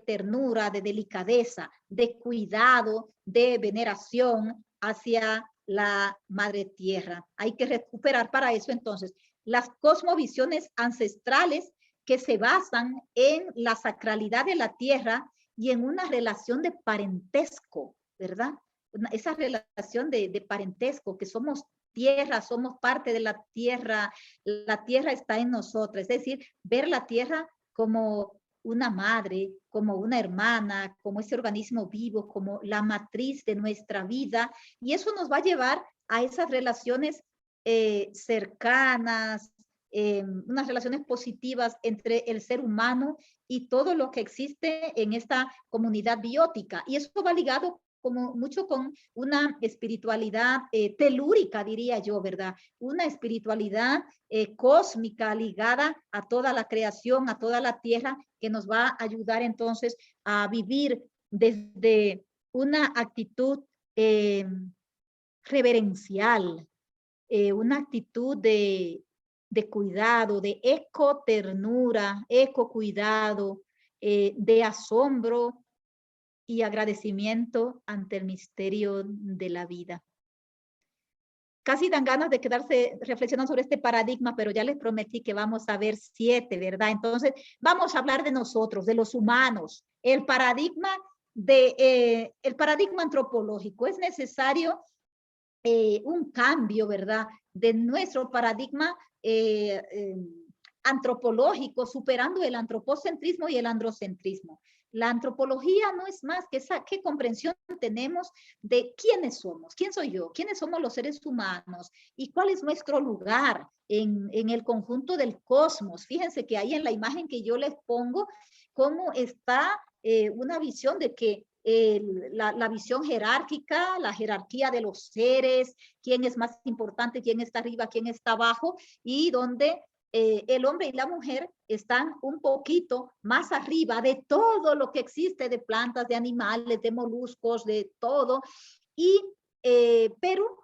ternura, de delicadeza, de cuidado, de veneración hacia la madre tierra. Hay que recuperar para eso entonces las cosmovisiones ancestrales que se basan en la sacralidad de la tierra y en una relación de parentesco, ¿verdad? Esa relación de parentesco, que somos tierra, somos parte de la tierra está en nosotros, es decir, ver la tierra como una madre, como una hermana, como ese organismo vivo, como la matriz de nuestra vida, y eso nos va a llevar a esas relaciones cercanas, unas relaciones positivas entre el ser humano y todo lo que existe en esta comunidad biótica, y eso va ligado como mucho con una espiritualidad telúrica, diría yo, ¿verdad? Una espiritualidad cósmica ligada a toda la creación, a toda la tierra, que nos va a ayudar entonces a vivir desde una actitud reverencial, una actitud de cuidado, de ecoternura, ecocuidado, de asombro y agradecimiento ante el misterio de la vida. Casi dan ganas de quedarse reflexionando sobre este paradigma, pero ya les prometí que vamos a ver 7, ¿verdad? Entonces, vamos a hablar de nosotros, de los humanos, el paradigma antropológico. Es necesario un cambio, ¿verdad? De nuestro paradigma antropológico, superando el antropocentrismo y el androcentrismo. La antropología no es más que qué comprensión tenemos de quiénes somos, quién soy yo, quiénes somos los seres humanos y cuál es nuestro lugar en el conjunto del cosmos. Fíjense que ahí en la imagen que yo les pongo, cómo está una visión de que la visión jerárquica, la jerarquía de los seres, quién es más importante, quién está arriba, quién está abajo, y donde el hombre y la mujer están un poquito más arriba de todo lo que existe, de plantas, de animales, de moluscos, de todo, pero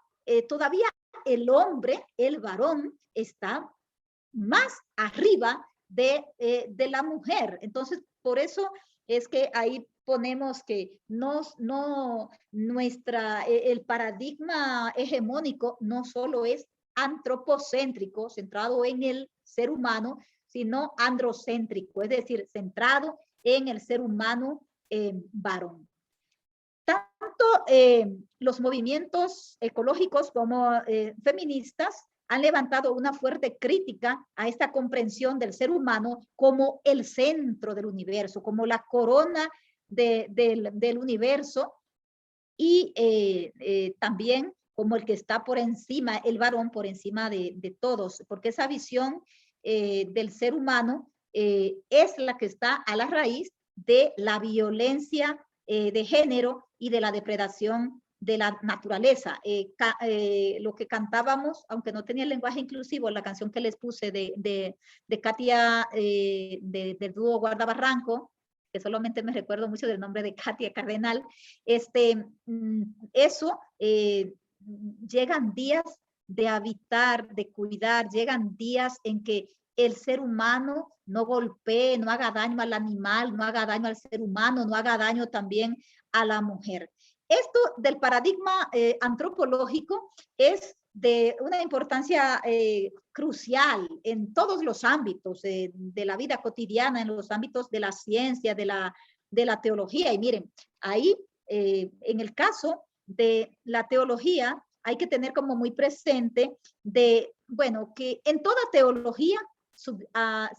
todavía el hombre, el varón, está más arriba de la mujer. Entonces, por eso es que ahí ponemos que el paradigma hegemónico no solo es antropocéntrico, centrado en el ser humano, sino androcéntrico, es decir, centrado en el ser humano varón. Tanto los movimientos ecológicos como feministas han levantado una fuerte crítica a esta comprensión del ser humano como el centro del universo, como la corona del universo, y también como el que está por encima, el varón por encima de todos, porque esa visión del ser humano es la que está a la raíz de la violencia de género y de la depredación de la naturaleza. Lo que cantábamos, aunque no tenía el lenguaje inclusivo, la canción que les puse de Katia, del dúo Guardabarranco, que solamente me recuerdo mucho del nombre de Katia Cardenal, eso, llegan días de habitar, de cuidar, llegan días en que el ser humano no golpee, no haga daño al animal, no haga daño al ser humano, no haga daño también a la mujer. Esto del paradigma antropológico es de una importancia crucial en todos los ámbitos de la vida cotidiana, en los ámbitos de la ciencia, de la teología. Y miren, ahí en el caso de la teología hay que tener como muy presente que en toda teología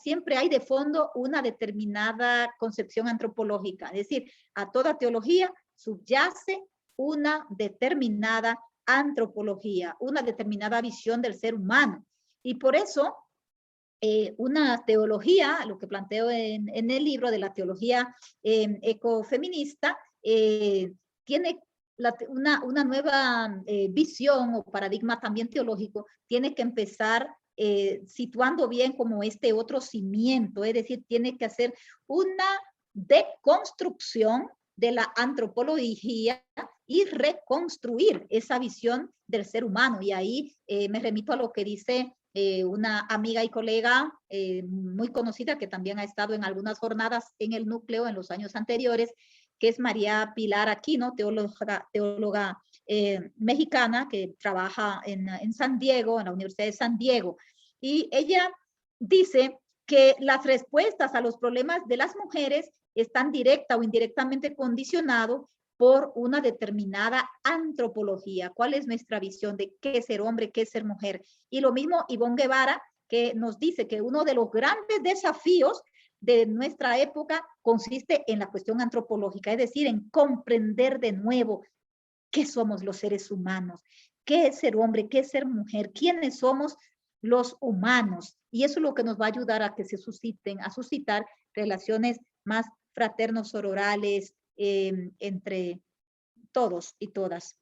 siempre hay de fondo una determinada concepción antropológica, es decir, a toda teología subyace una determinada antropología, una determinada visión del ser humano. Y por eso, una teología, lo que planteo en el libro de la teología ecofeminista, tiene una nueva visión o paradigma también teológico, tiene que empezar situando bien como este otro cimiento, es decir, tiene que hacer una deconstrucción de la antropología y reconstruir esa visión del ser humano. Y ahí me remito a lo que dice una amiga y colega muy conocida, que también ha estado en algunas jornadas en el núcleo en los años anteriores, que es María Pilar Aquino, teóloga mexicana que trabaja en San Diego, en la Universidad de San Diego. Y ella dice que las respuestas a los problemas de las mujeres están directa o indirectamente condicionados por una determinada antropología. ¿Cuál es nuestra visión de qué es ser hombre, qué es ser mujer? Y lo mismo Ivonne Guevara, que nos dice que uno de los grandes desafíos de nuestra época consiste en la cuestión antropológica, es decir, en comprender de nuevo qué somos los seres humanos, qué es ser hombre, qué es ser mujer, quiénes somos los humanos. Y eso es lo que nos va a ayudar a que se suscitar relaciones más fraternos, sororales, entre todos y todas.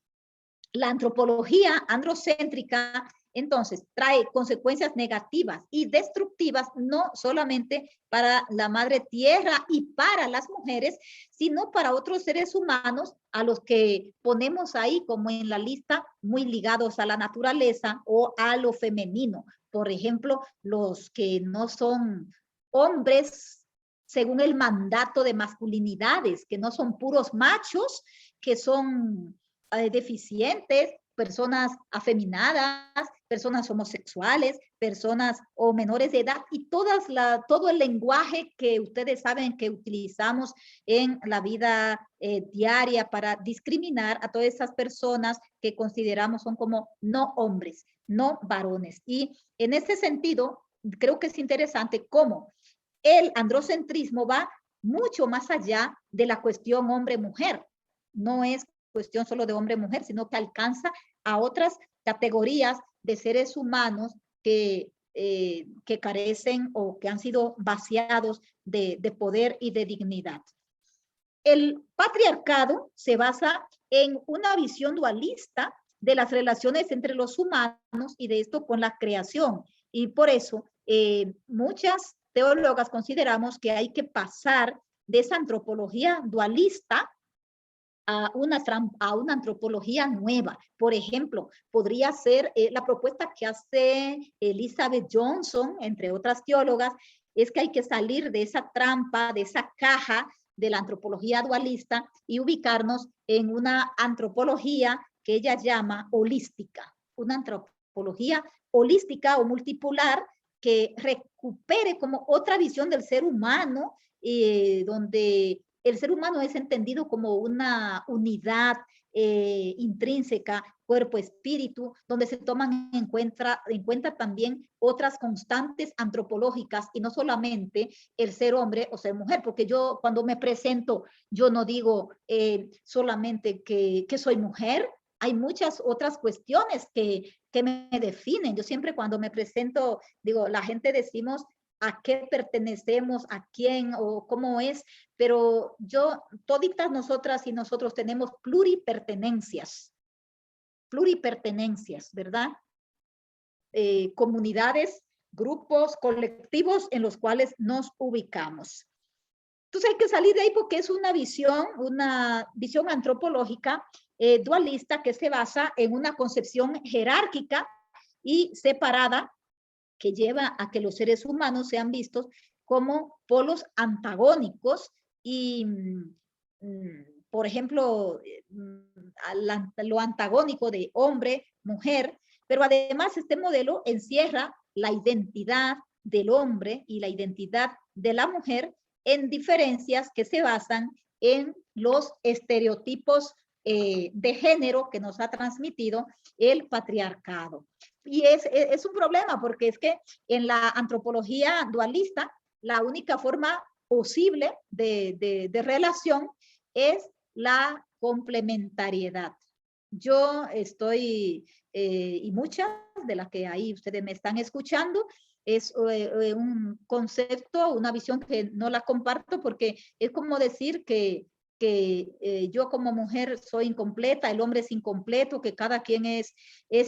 La antropología androcéntrica, entonces, trae consecuencias negativas y destructivas, no solamente para la madre tierra y para las mujeres, sino para otros seres humanos a los que ponemos ahí como en la lista muy ligados a la naturaleza o a lo femenino. Por ejemplo, los que no son hombres según el mandato de masculinidades, que no son puros machos, que son deficientes, personas afeminadas, personas homosexuales, personas o menores de edad, y todo el lenguaje que ustedes saben que utilizamos en la vida diaria para discriminar a todas esas personas que consideramos son como no hombres, no varones. Y en ese sentido, creo que es interesante cómo el androcentrismo va mucho más allá de la cuestión hombre-mujer. No es cuestión solo de hombre-mujer, sino que alcanza a otras categorías de seres humanos que carecen o que han sido vaciados de poder y de dignidad. el patriarcado se basa en una visión dualista de las relaciones entre los humanos y de esto con la creación. Y por eso muchas teólogas consideramos que hay que pasar de esa antropología dualista a una antropología nueva. Por ejemplo, podría ser la propuesta que hace Elizabeth Johnson, entre otras teólogas, es que hay que salir de esa trampa, de esa caja de la antropología dualista y ubicarnos en una antropología que ella llama holística, una antropología holística o multipolar que recupere como otra visión del ser humano, donde el ser humano es entendido como una unidad intrínseca, cuerpo-espíritu, donde se toman en cuenta también otras constantes antropológicas y no solamente el ser hombre o ser mujer, porque yo cuando me presento, yo no digo solamente que soy mujer, hay muchas otras cuestiones que me definen. Yo siempre cuando me presento, digo, la gente decimos a qué pertenecemos, a quién o cómo es, pero toditas nosotras y nosotros tenemos pluripertenencias, ¿verdad? Comunidades, grupos, colectivos en los cuales nos ubicamos. Entonces hay que salir de ahí porque es una visión antropológica dualista que se basa en una concepción jerárquica y separada que lleva a que los seres humanos sean vistos como polos antagónicos y, por ejemplo, lo antagónico de hombre, mujer, pero además este modelo encierra la identidad del hombre y la identidad de la mujer en diferencias que se basan en los estereotipos de género que nos ha transmitido el patriarcado. Y es un problema porque es que en la antropología dualista, la única forma posible de relación es la complementariedad. Yo estoy, y muchas de las que ahí ustedes me están escuchando, es un concepto, una visión que no la comparto porque es como decir que yo como mujer soy incompleta, el hombre es incompleto, que cada quien es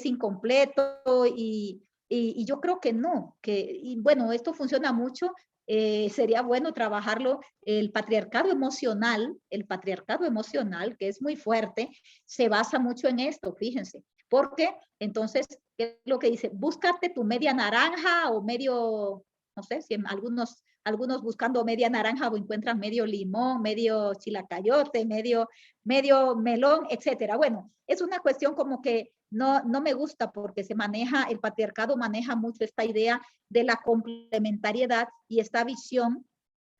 incompleto y yo creo que no, y bueno, esto funciona mucho, sería bueno trabajarlo, el patriarcado emocional, que es muy fuerte, se basa mucho en esto, fíjense, porque entonces, ¿qué es lo que dice? Búscate tu media naranja o medio, no sé, si algunos buscando media naranja o encuentran medio limón, medio chilacayote, medio melón, etcétera. Bueno, es una cuestión como que no me gusta porque el patriarcado maneja mucho esta idea de la complementariedad y esta visión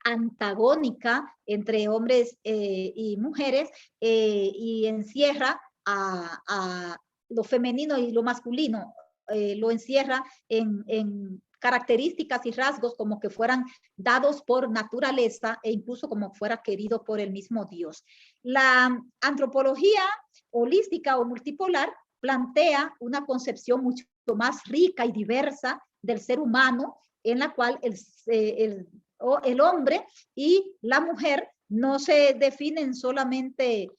antagónica entre hombres y mujeres y encierra a lo femenino y lo masculino, lo encierra en características y rasgos como que fueran dados por naturaleza e incluso como fuera querido por el mismo Dios. La antropología holística o multipolar plantea una concepción mucho más rica y diversa del ser humano en la cual el hombre y la mujer no se definen solamente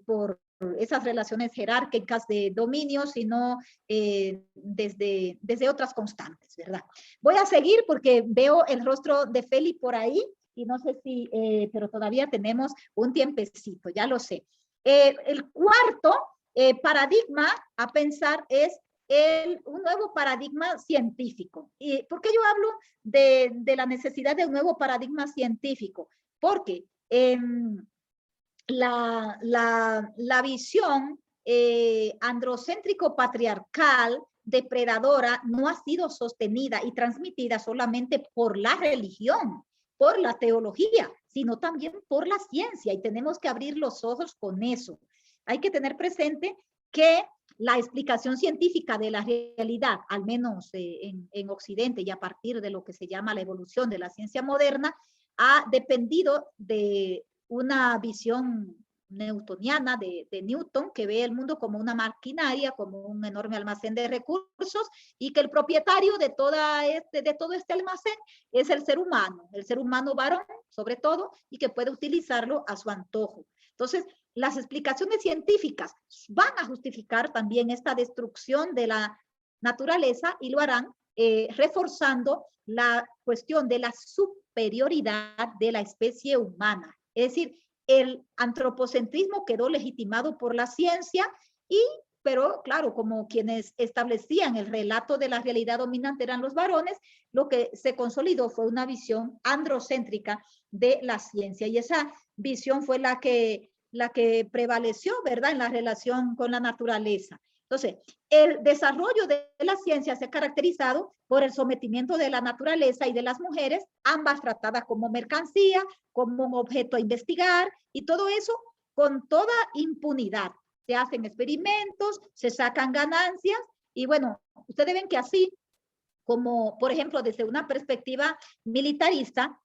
por esas relaciones jerárquicas de dominio, sino desde otras constantes, ¿verdad? Voy a seguir porque veo el rostro de Feli por ahí y no sé si, pero todavía tenemos un tiempecito, ya lo sé. El cuarto paradigma a pensar es un nuevo paradigma científico. ¿Y por qué yo hablo de la necesidad de un nuevo paradigma científico? Porque la visión androcéntrico-patriarcal depredadora no ha sido sostenida y transmitida solamente por la religión, por la teología, sino también por la ciencia, y tenemos que abrir los ojos con eso. Hay que tener presente que la explicación científica de la realidad, al menos en Occidente y a partir de lo que se llama la evolución de la ciencia moderna, ha dependido de una visión newtoniana de Newton, que ve el mundo como una maquinaria, como un enorme almacén de recursos, y que el propietario de todo este almacén es el ser humano varón, sobre todo, y que puede utilizarlo a su antojo. Entonces, las explicaciones científicas van a justificar también esta destrucción de la naturaleza y lo harán reforzando la cuestión de la superioridad de la especie humana. Es decir, el antropocentrismo quedó legitimado por la ciencia pero claro, como quienes establecían el relato de la realidad dominante eran los varones, lo que se consolidó fue una visión androcéntrica de la ciencia y esa visión fue la que prevaleció, ¿verdad?, en la relación con la naturaleza. Entonces, el desarrollo de la ciencia se ha caracterizado por el sometimiento de la naturaleza y de las mujeres, ambas tratadas como mercancía, como un objeto a investigar, y todo eso con toda impunidad. Se hacen experimentos, se sacan ganancias, y bueno, ustedes ven que así, como por ejemplo desde una perspectiva militarista,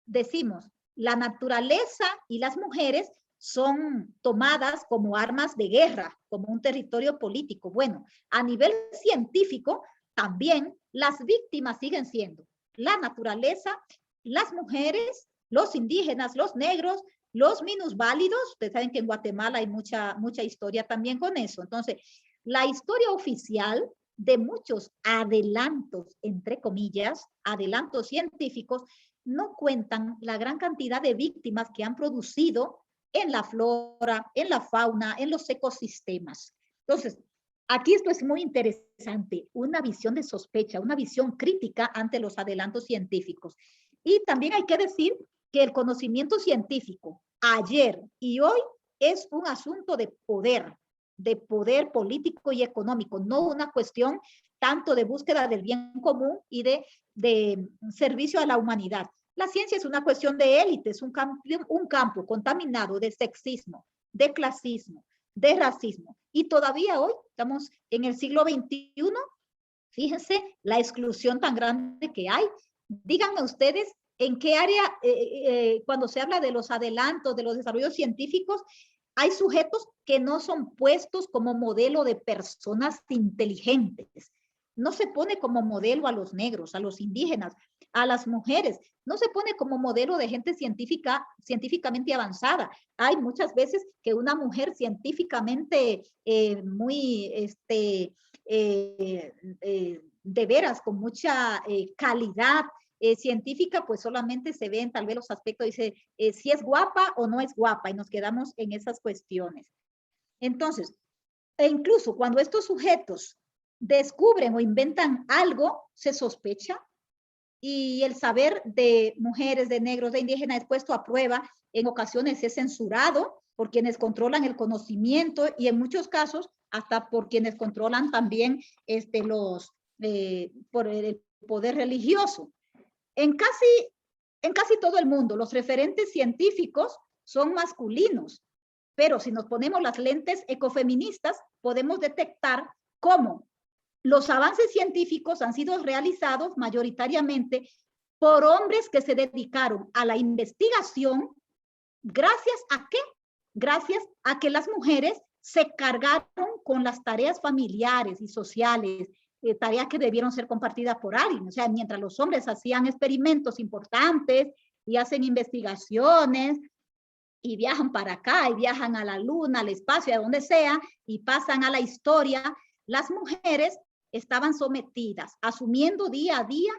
decimos, la naturaleza y las mujeres son tomadas como armas de guerra, como un territorio político. Bueno, a nivel científico, también las víctimas siguen siendo la naturaleza, las mujeres, los indígenas, los negros, los minusválidos. Ustedes saben que en Guatemala hay mucha historia también con eso. Entonces, la historia oficial de muchos adelantos, entre comillas, adelantos científicos, no cuentan la gran cantidad de víctimas que han producido en la flora, en la fauna, en los ecosistemas. Entonces, aquí esto es muy interesante, una visión de sospecha, una visión crítica ante los adelantos científicos. Y también hay que decir que el conocimiento científico ayer y hoy es un asunto de poder político y económico, no una cuestión tanto de búsqueda del bien común y de servicio a la humanidad. La ciencia es una cuestión de élites, un campo contaminado de sexismo, de clasismo, de racismo. Y todavía hoy estamos en el siglo XXI, fíjense la exclusión tan grande que hay. Díganme ustedes, ¿en qué área, cuando se habla de los adelantos, de los desarrollos científicos, hay sujetos que no son puestos como modelo de personas inteligentes? No se pone como modelo a los negros, a los indígenas, a las mujeres. No se pone como modelo de gente científicamente avanzada. Hay muchas veces que una mujer científicamente de veras, con mucha calidad científica, pues solamente se ven tal vez los aspectos, dice si es guapa o no es guapa, y nos quedamos en esas cuestiones. Entonces, e incluso cuando estos sujetos descubren o inventan algo, se sospecha, y el saber de mujeres, de negros, de indígenas es puesto a prueba, en ocasiones es censurado por quienes controlan el conocimiento y en muchos casos hasta por quienes controlan también por el poder religioso. En casi todo el mundo, los referentes científicos son masculinos, pero si nos ponemos las lentes ecofeministas, podemos detectar cómo los avances científicos han sido realizados mayoritariamente por hombres que se dedicaron a la investigación. ¿Gracias a qué? Gracias a que las mujeres se cargaron con las tareas familiares y sociales, tareas que debieron ser compartidas por alguien. O sea, mientras los hombres hacían experimentos importantes y hacen investigaciones y viajan para acá y viajan a la luna, al espacio, a donde sea, y pasan a la historia, las mujeres estaban sometidas, asumiendo día a día,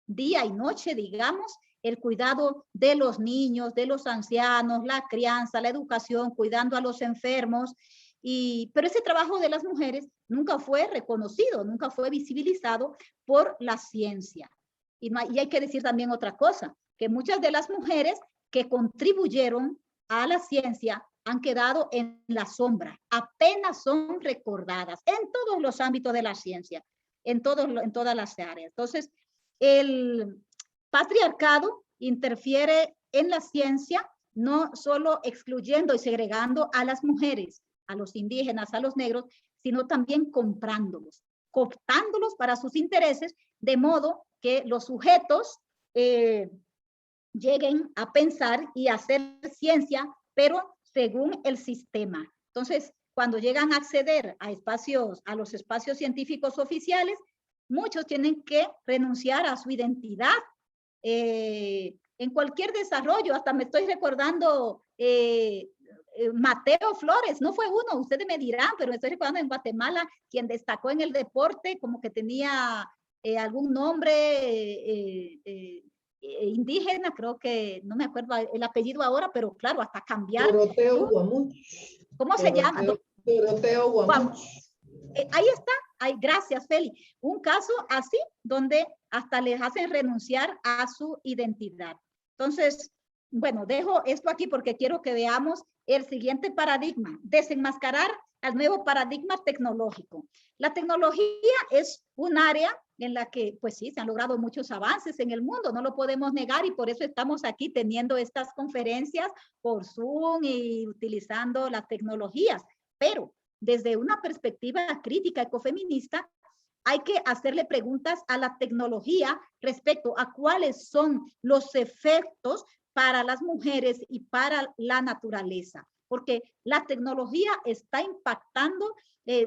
día y noche, digamos, el cuidado de los niños, de los ancianos, la crianza, la educación, cuidando a los enfermos. Pero ese trabajo de las mujeres nunca fue reconocido, nunca fue visibilizado por la ciencia. Y hay que decir también otra cosa, que muchas de las mujeres que contribuyeron a la ciencia han quedado en la sombra, apenas son recordadas en todos los ámbitos de la ciencia, en todas las áreas. Entonces, el patriarcado interfiere en la ciencia, no solo excluyendo y segregando a las mujeres, a los indígenas, a los negros, sino también comprándolos, cooptándolos para sus intereses, de modo que los sujetos lleguen a pensar y a hacer ciencia, pero según el sistema. Entonces, cuando llegan a acceder a los espacios científicos oficiales, muchos tienen que renunciar a su identidad. En cualquier desarrollo, hasta me estoy recordando Mateo Flores, no fue uno, ustedes me dirán, pero me estoy recordando en Guatemala, quien destacó en el deporte, como que tenía algún nombre indígena, creo que, no me acuerdo el apellido ahora, pero claro, hasta cambiar. Doroteo Guamuch. ¿Cómo se llama? Doroteo Guamuch. Ahí está, gracias Feli. Un caso así donde hasta les hacen renunciar a su identidad. Entonces, bueno, dejo esto aquí porque quiero que veamos el siguiente paradigma, desenmascarar al nuevo paradigma tecnológico. La tecnología es un área en la que, pues sí, se han logrado muchos avances en el mundo, no lo podemos negar y por eso estamos aquí teniendo estas conferencias por Zoom y utilizando las tecnologías. Pero desde una perspectiva crítica ecofeminista, hay que hacerle preguntas a la tecnología respecto a cuáles son los efectos para las mujeres y para la naturaleza, porque la tecnología está impactando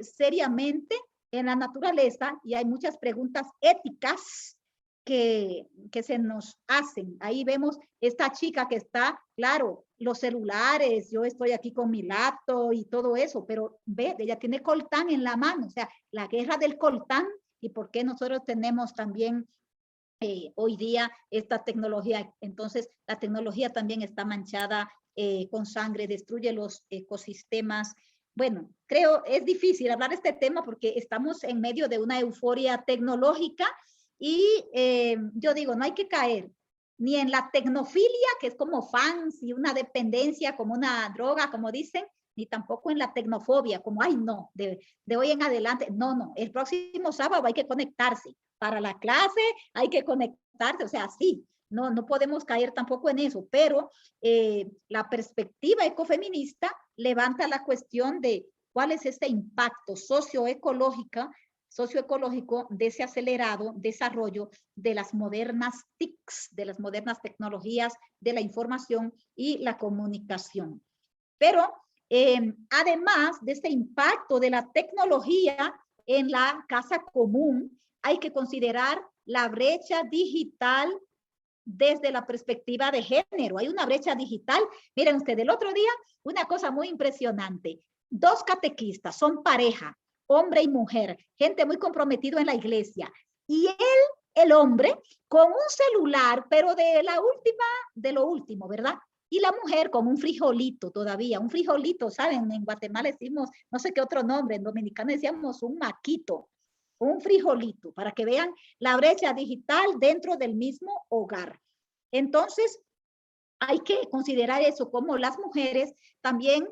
seriamente en la naturaleza y hay muchas preguntas éticas que se nos hacen. Ahí vemos esta chica que está, claro, los celulares, yo estoy aquí con mi laptop y todo eso, pero ve, ella tiene coltán en la mano, o sea, la guerra del coltán y por qué nosotros tenemos también hoy día esta tecnología. Entonces, la tecnología también está manchada con sangre, destruye los ecosistemas. Bueno, creo es difícil hablar de este tema porque estamos en medio de una euforia tecnológica y yo digo, no hay que caer ni en la tecnofilia, que es como fans y una dependencia, como una droga, como dicen, ni tampoco en la tecnofobia, como, ay, no, de hoy en adelante, no, el próximo sábado hay que conectarse. Para la clase hay que conectarse, o sea, sí, no podemos caer tampoco en eso, pero la perspectiva ecofeminista levanta la cuestión de cuál es este impacto socioecológico de ese acelerado desarrollo de las modernas TICs, de las modernas tecnologías de la información y la comunicación. Pero además de este impacto de la tecnología en la casa común, hay que considerar la brecha digital desde la perspectiva de género. Hay una brecha digital. Miren ustedes, el otro día, una cosa muy impresionante. 2 catequistas, son pareja, hombre y mujer, gente muy comprometido en la iglesia. Y el hombre, con un celular, pero de lo último, ¿verdad? Y la mujer con un frijolito todavía, un frijolito, ¿saben? En Guatemala decimos, no sé qué otro nombre, en dominicano decíamos un maquito, un frijolito, para que vean la brecha digital dentro del mismo hogar. Entonces, hay que considerar eso, como las mujeres también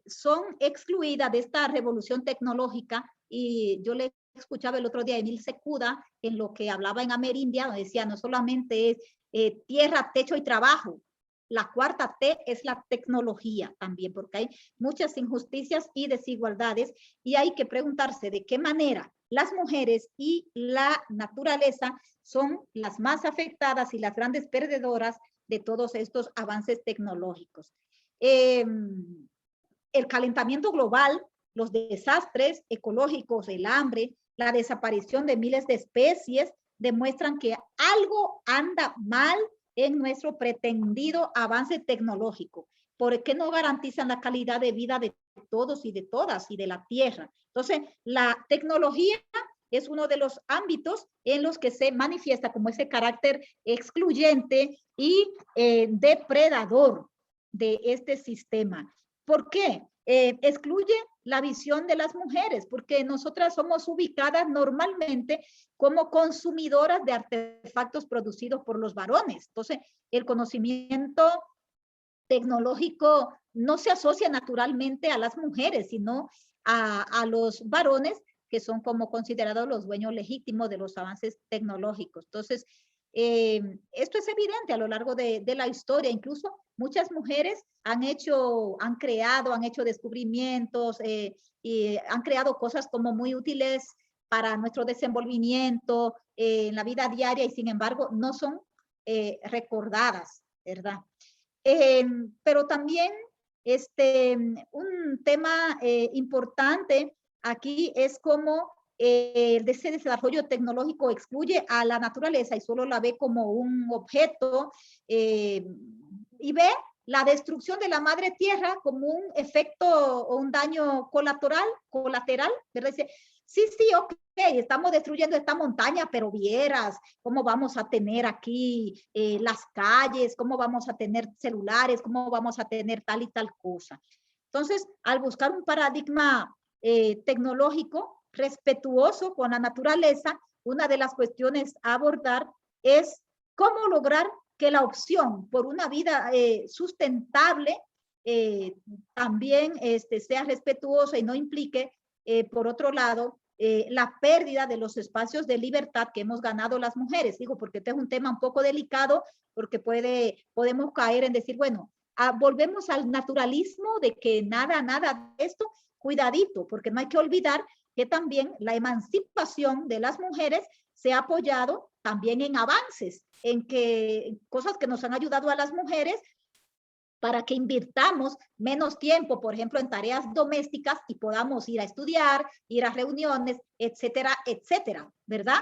son excluidas de esta revolución tecnológica, y yo le escuchaba el otro día a Emil Secuda en lo que hablaba en Amerindia, donde decía, no solamente es tierra, techo y trabajo, la cuarta T es la tecnología también, porque hay muchas injusticias y desigualdades y hay que preguntarse de qué manera las mujeres y la naturaleza son las más afectadas y las grandes perdedoras de todos estos avances tecnológicos. El calentamiento global, los desastres ecológicos, el hambre, la desaparición de miles de especies demuestran que algo anda mal en nuestro pretendido avance tecnológico. ¿Por qué no garantizan la calidad de vida de todos y de todas y de la tierra? Entonces, la tecnología es uno de los ámbitos en los que se manifiesta como ese carácter excluyente y depredador de este sistema. ¿Por qué? Excluye la visión de las mujeres, porque nosotras somos ubicadas normalmente como consumidoras de artefactos producidos por los varones. Entonces, el conocimiento tecnológico no se asocia naturalmente a las mujeres, sino a los varones, que son como considerados los dueños legítimos de los avances tecnológicos. Entonces, esto es evidente a lo largo de la historia. Incluso muchas mujeres han hecho descubrimientos y han creado cosas como muy útiles para nuestro desenvolvimiento en la vida diaria y sin embargo no son recordadas, ¿verdad? Pero también un tema importante aquí es cómo ese desarrollo tecnológico excluye a la naturaleza y solo la ve como un objeto y ve la destrucción de la madre tierra como un efecto o un daño colateral, ¿verdad? Dice, sí, ok, estamos destruyendo esta montaña, pero vieras cómo vamos a tener aquí las calles, cómo vamos a tener celulares, cómo vamos a tener tal y tal cosa. Entonces, al buscar un paradigma tecnológico respetuoso con la naturaleza, una de las cuestiones a abordar es cómo lograr que la opción por una vida sustentable también sea respetuosa y no implique, por otro lado, la pérdida de los espacios de libertad que hemos ganado las mujeres. Digo, porque este es un tema un poco delicado, porque podemos caer en decir, bueno, volvemos al naturalismo de que nada de esto, cuidadito, porque no hay que olvidar que también la emancipación de las mujeres se ha apoyado también en avances, en que cosas que nos han ayudado a las mujeres para que invirtamos menos tiempo, por ejemplo, en tareas domésticas y podamos ir a estudiar, ir a reuniones, etcétera, etcétera, ¿verdad?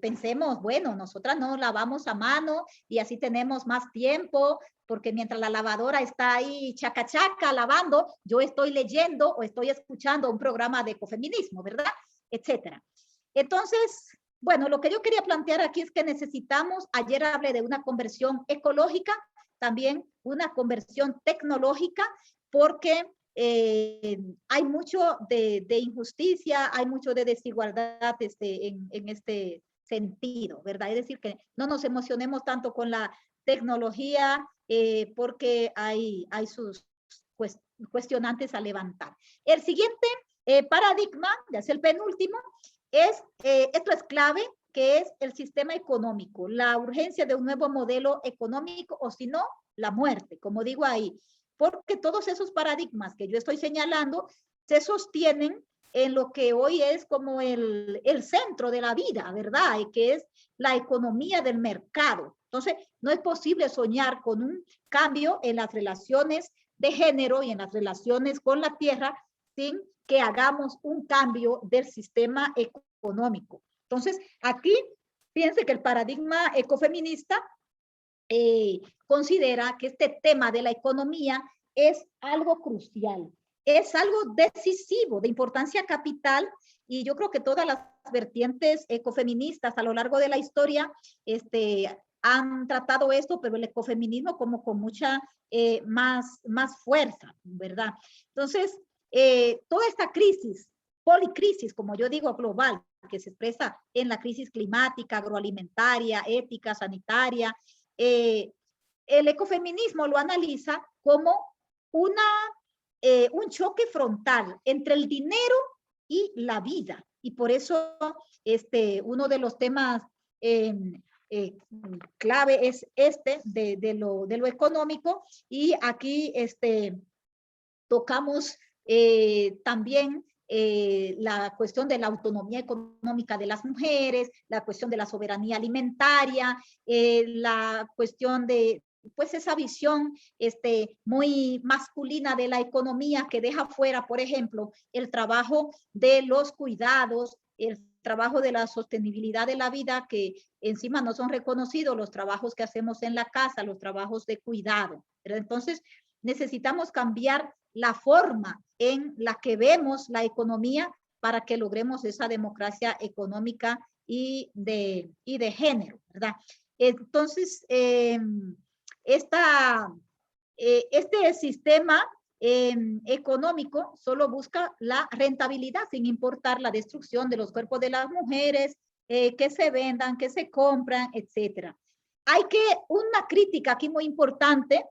Pensemos, bueno, nosotras no lavamos a mano y así tenemos más tiempo, porque mientras la lavadora está ahí chaca lavando, yo estoy leyendo o estoy escuchando un programa de ecofeminismo, ¿verdad? Etcétera. Entonces, bueno, lo que yo quería plantear aquí es que necesitamos, ayer hablé de una conversión ecológica, también una conversión tecnológica, porque hay mucho de injusticia, hay mucho de desigualdad en este sentido, ¿verdad? Es decir, que no nos emocionemos tanto con la tecnología porque hay sus cuestionantes a levantar. El siguiente paradigma, ya es el penúltimo, esto es clave, que es el sistema económico, la urgencia de un nuevo modelo económico, o si no, la muerte, como digo ahí, porque todos esos paradigmas que yo estoy señalando se sostienen en lo que hoy es como el centro de la vida, ¿verdad? Y que es la economía del mercado. Entonces, no es posible soñar con un cambio en las relaciones de género y en las relaciones con la tierra sin que hagamos un cambio del sistema económico. Entonces, aquí, fíjense que el paradigma ecofeminista considera que este tema de la economía es algo crucial, es algo decisivo, de importancia capital, y yo creo que todas las vertientes ecofeministas a lo largo de la historia han tratado esto, pero el ecofeminismo como con mucha más fuerza, ¿verdad? Entonces, toda esta crisis, policrisis, como yo digo, global, que se expresa en la crisis climática, agroalimentaria, ética, sanitaria, el ecofeminismo lo analiza como un choque frontal entre el dinero y la vida. Y por eso uno de los temas clave es de lo económico, y aquí tocamos también la cuestión de la autonomía económica de las mujeres, la cuestión de la soberanía alimentaria, la cuestión de pues esa visión muy masculina de la economía que deja fuera, por ejemplo, el trabajo de los cuidados, el trabajo de la sostenibilidad de la vida, que encima no son reconocidos los trabajos que hacemos en la casa, los trabajos de cuidado. Pero entonces necesitamos cambiar la forma en la que vemos la economía para que logremos esa democracia económica y de género, ¿verdad? Entonces, este sistema económico solo busca la rentabilidad sin importar la destrucción de los cuerpos de las mujeres, que se vendan, que se compran, etcétera. Una crítica aquí muy importante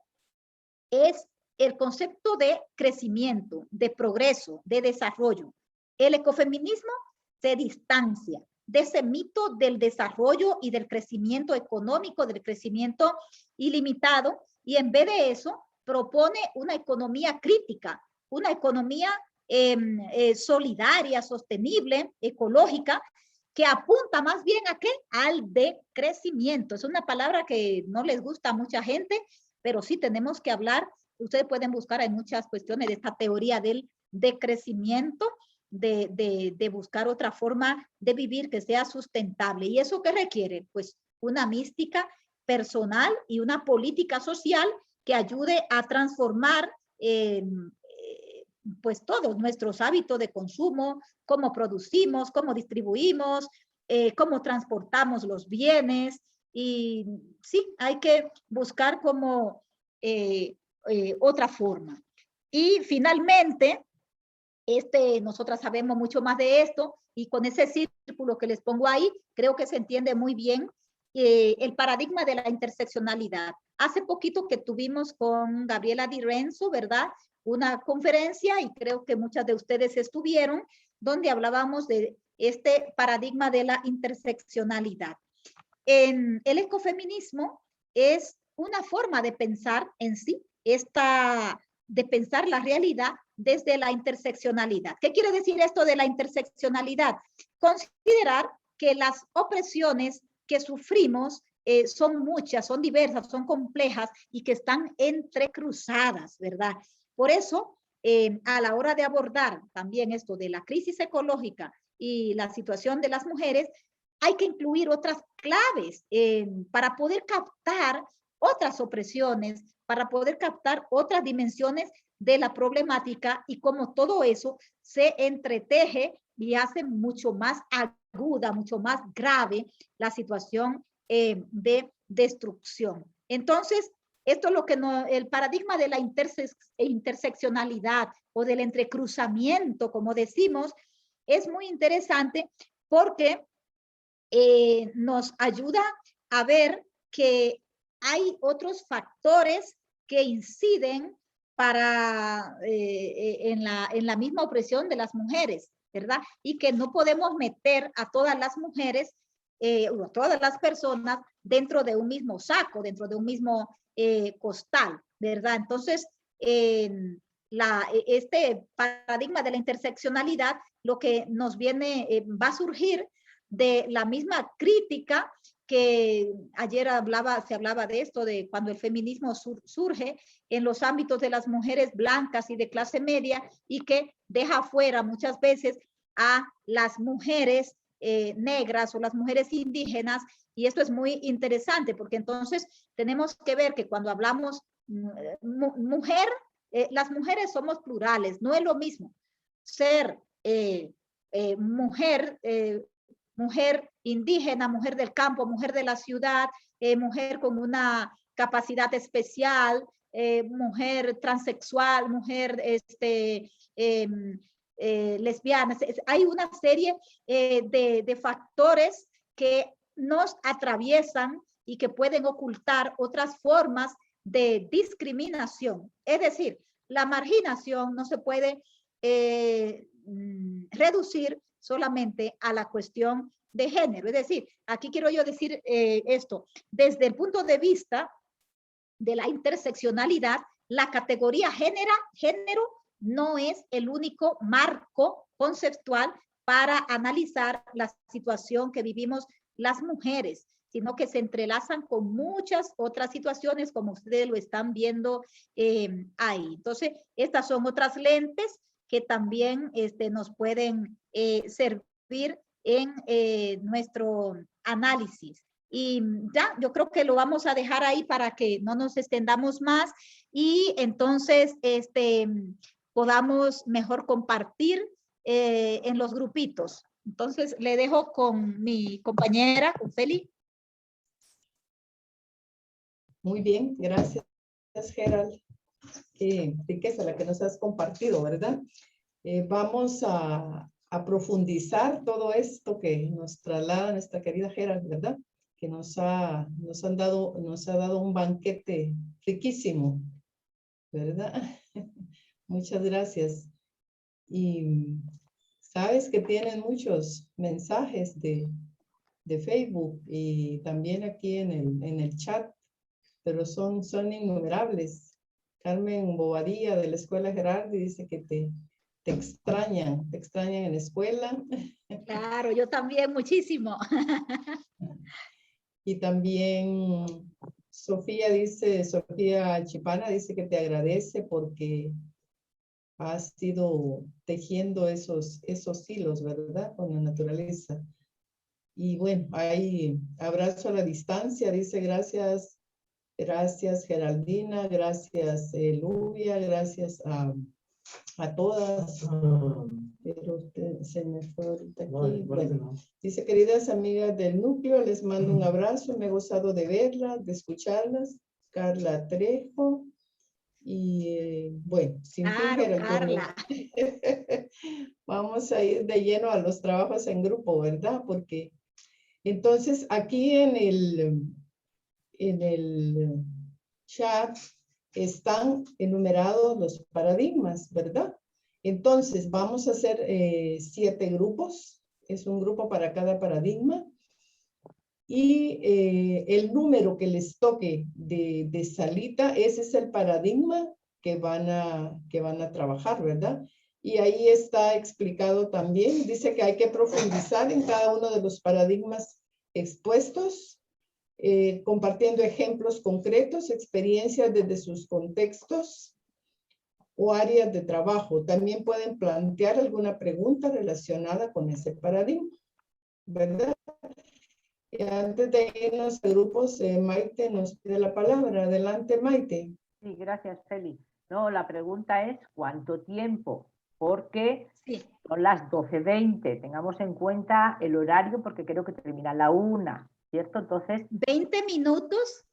es el concepto de crecimiento, de progreso, de desarrollo. El ecofeminismo se distancia de ese mito del desarrollo y del crecimiento económico, del crecimiento ilimitado, y en vez de eso propone una economía crítica, una economía solidaria, sostenible, ecológica, que apunta más bien ¿a qué? Al decrecimiento. Es una palabra que no les gusta a mucha gente, pero sí tenemos que hablar ustedes pueden buscar, hay muchas cuestiones de esta teoría del decrecimiento, de buscar otra forma de vivir que sea sustentable. ¿Y eso qué requiere? Pues una mística personal y una política social que ayude a transformar pues todos nuestros hábitos de consumo, cómo producimos, cómo distribuimos, cómo transportamos los bienes. Y sí, hay que buscar como otra forma. Y finalmente, nosotras sabemos mucho más de esto, y con ese círculo que les pongo ahí, creo que se entiende muy bien el paradigma de la interseccionalidad. Hace poquito que tuvimos con Gabriela Di Renzo, ¿verdad?, una conferencia, y creo que muchas de ustedes estuvieron, donde hablábamos de este paradigma de la interseccionalidad. El ecofeminismo es una forma de pensar en sí, de pensar la realidad desde la interseccionalidad. ¿Qué quiere decir esto de la interseccionalidad? Considerar que las opresiones que sufrimos son muchas, son diversas, son complejas y que están entrecruzadas, ¿verdad? Por eso, a la hora de abordar también esto de la crisis ecológica y la situación de las mujeres, hay que incluir otras claves para poder captar otras opresiones, para poder captar otras dimensiones de la problemática y cómo todo eso se entreteje y hace mucho más aguda, mucho más grave la situación de destrucción. Entonces, esto es lo que el paradigma de la interseccionalidad o del entrecruzamiento, como decimos, es muy interesante porque nos ayuda a ver que hay otros factores que inciden en la misma opresión de las mujeres, ¿verdad? Y que no podemos meter a todas las mujeres o a todas las personas dentro de un mismo saco, dentro de un mismo costal, ¿verdad? Entonces, este paradigma de la interseccionalidad, lo que nos viene, va a surgir de la misma crítica que ayer se hablaba de esto, de cuando el feminismo surge en los ámbitos de las mujeres blancas y de clase media, y que deja fuera muchas veces a las mujeres negras o las mujeres indígenas. Y esto es muy interesante porque entonces tenemos que ver que cuando hablamos mujer, las mujeres somos plurales, no es lo mismo ser mujer, mujer indígena, mujer del campo, mujer de la ciudad, mujer con una capacidad especial, mujer transexual, mujer lesbiana. Hay una serie de factores que nos atraviesan y que pueden ocultar otras formas de discriminación. Es decir, la marginación no se puede reducir solamente a la cuestión de género. Es decir, aquí quiero yo decir esto, desde el punto de vista de la interseccionalidad, la categoría género no es el único marco conceptual para analizar la situación que vivimos las mujeres, sino que se entrelazan con muchas otras situaciones, como ustedes lo están viendo ahí. Entonces, estas son otras lentes que también nos pueden servir en nuestro análisis. Y ya, yo creo que lo vamos a dejar ahí para que no nos extendamos más y entonces podamos mejor compartir en los grupitos. Entonces, le dejo con mi compañera, con Feli. Muy bien, gracias, Gerald. Qué riqueza la que nos has compartido, ¿verdad? Vamos a profundizar todo esto que nos traslada nuestra querida Gerald, ¿verdad? Que nos ha dado un banquete riquísimo, ¿verdad? Muchas gracias. Y sabes que tienen muchos mensajes de Facebook y también aquí en el chat, pero son innumerables. Carmen Bobadilla de la Escuela Gerardi dice que te extrañan en la escuela. Claro, yo también muchísimo. Y también Sofía Chipana dice que te agradece porque has ido tejiendo esos hilos, ¿verdad? Con la naturaleza. Y bueno, ahí abrazo a la distancia, dice gracias Geraldina, gracias Luvia, gracias a todas. Pero se me fue ahorita aquí. Bueno, dice, queridas amigas del núcleo, les mando un abrazo, me he gozado de verlas, de escucharlas. Carla Trejo. Y bueno, sin Claro, Gerald, Carla. vamos a ir de lleno a los trabajos en grupo, ¿verdad? Porque entonces aquí en el chat están enumerados los paradigmas, ¿verdad? Entonces vamos a hacer 7 grupos. Es un grupo para cada paradigma. Y el número que les toque de salita, ese es el paradigma que van a trabajar, ¿verdad? Y ahí está explicado también, dice que hay que profundizar en cada uno de los paradigmas expuestos, compartiendo ejemplos concretos, experiencias desde sus contextos o áreas de trabajo. También pueden plantear alguna pregunta relacionada con ese paradigma, ¿verdad? Y antes de irnos a grupos, Maite nos pide la palabra. Adelante, Maite. Sí, gracias, Feli. No, la pregunta es ¿cuánto tiempo? Porque Sí. son las 12:20. Tengamos en cuenta el horario porque creo que termina a la 1, ¿cierto? Entonces, 20 minutos.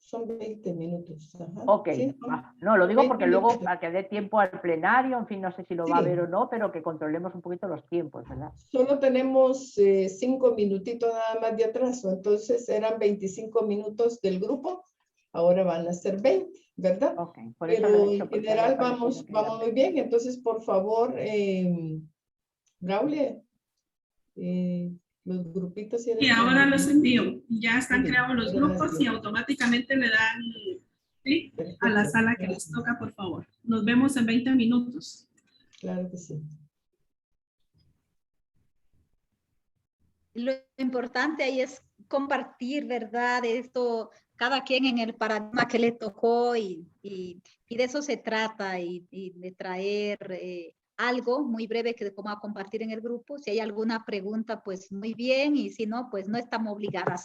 Son 20 minutos. Ajá. ok. Sí, No, lo digo 20 porque luego minutos. para que dé tiempo al plenario, en fin, no sé si lo va a Sí. ver o no, pero que controlemos un poquito los tiempos, ¿verdad? Solo tenemos 5 minutitos nada más de atraso. Entonces eran 25 minutos del grupo. Ahora van a ser 20, ¿verdad? Ok, por eso lo Pero he dicho, en porque general había parecido que vamos era- muy bien. Entonces, por favor, Braulio, los grupitos. Si Y eres ahora tan- los envío. Ya están Muy bien, creados los grupos y automáticamente le dan clic a la perfecto. sala que les toca, por favor. Nos vemos en 20 minutos. Claro que sí. Lo importante ahí es compartir, ¿verdad? Esto, cada quien en el paradigma que le tocó y de eso se trata y de traer algo muy breve que como a compartir en el grupo. Si hay alguna pregunta, pues muy bien, y si no, pues no estamos obligados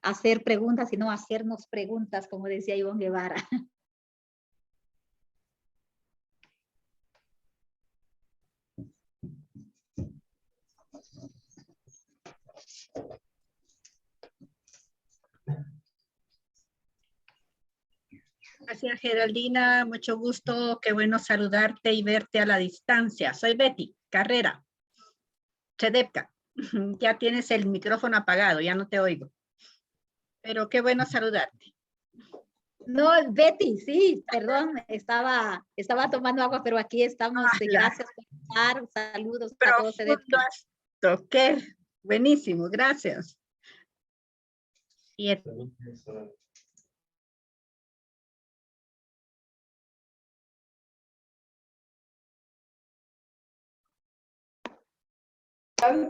a hacer preguntas, sino a hacernos preguntas, como decía Ivonne Guevara. Gracias, Geraldina. Mucho gusto. Qué bueno saludarte y verte a la distancia. Soy Betty Carrera, Chedepca. Ya tienes el micrófono apagado, ya no te oigo. Pero qué bueno saludarte. No, Betty, sí, perdón, estaba tomando agua, pero aquí estamos. Gracias por estar. Saludos a todos. Ok, buenísimo, gracias.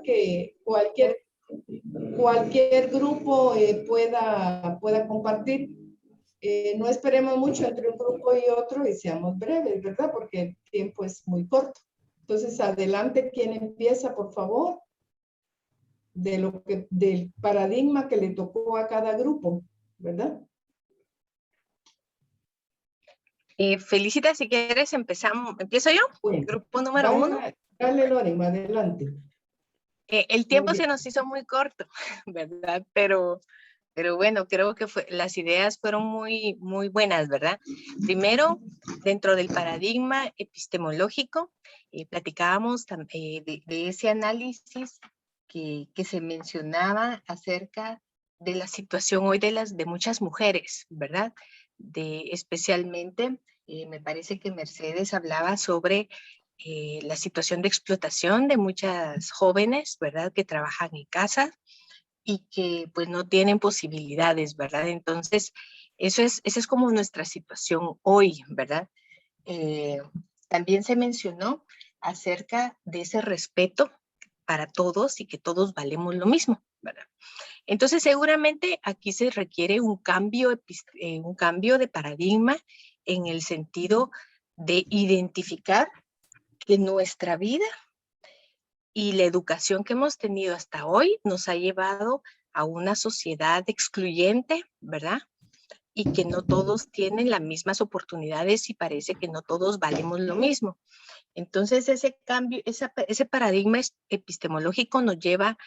Que cualquier grupo pueda compartir. No esperemos mucho entre un grupo y otro y seamos breves, ¿verdad? Porque el tiempo es muy corto. Entonces, adelante, ¿quién empieza, por favor? Del paradigma que le tocó a cada grupo, ¿verdad? Felicita, si quieres, empiezo yo. Bueno, Grupo número 1. Dale, Lorena, adelante. El tiempo se nos hizo muy corto, ¿verdad? Pero bueno, creo que las ideas fueron muy, muy buenas, ¿verdad? Primero, dentro del paradigma epistemológico, platicábamos de ese análisis que se mencionaba acerca de la situación hoy de muchas mujeres, ¿verdad? Especialmente, me parece que Mercedes hablaba sobre la situación de explotación de muchas jóvenes, ¿verdad? Que trabajan en casa y que pues no tienen posibilidades, ¿verdad? Entonces, esa es como nuestra situación hoy, ¿verdad? También se mencionó acerca de ese respeto para todos y que todos valemos lo mismo, ¿verdad? Entonces, seguramente aquí se requiere un cambio de paradigma en el sentido de identificar que nuestra vida y la educación que hemos tenido hasta hoy nos ha llevado a una sociedad excluyente, ¿verdad? Y que no todos tienen las mismas oportunidades y parece que no todos valemos lo mismo. Entonces, ese cambio, ese paradigma epistemológico nos lleva,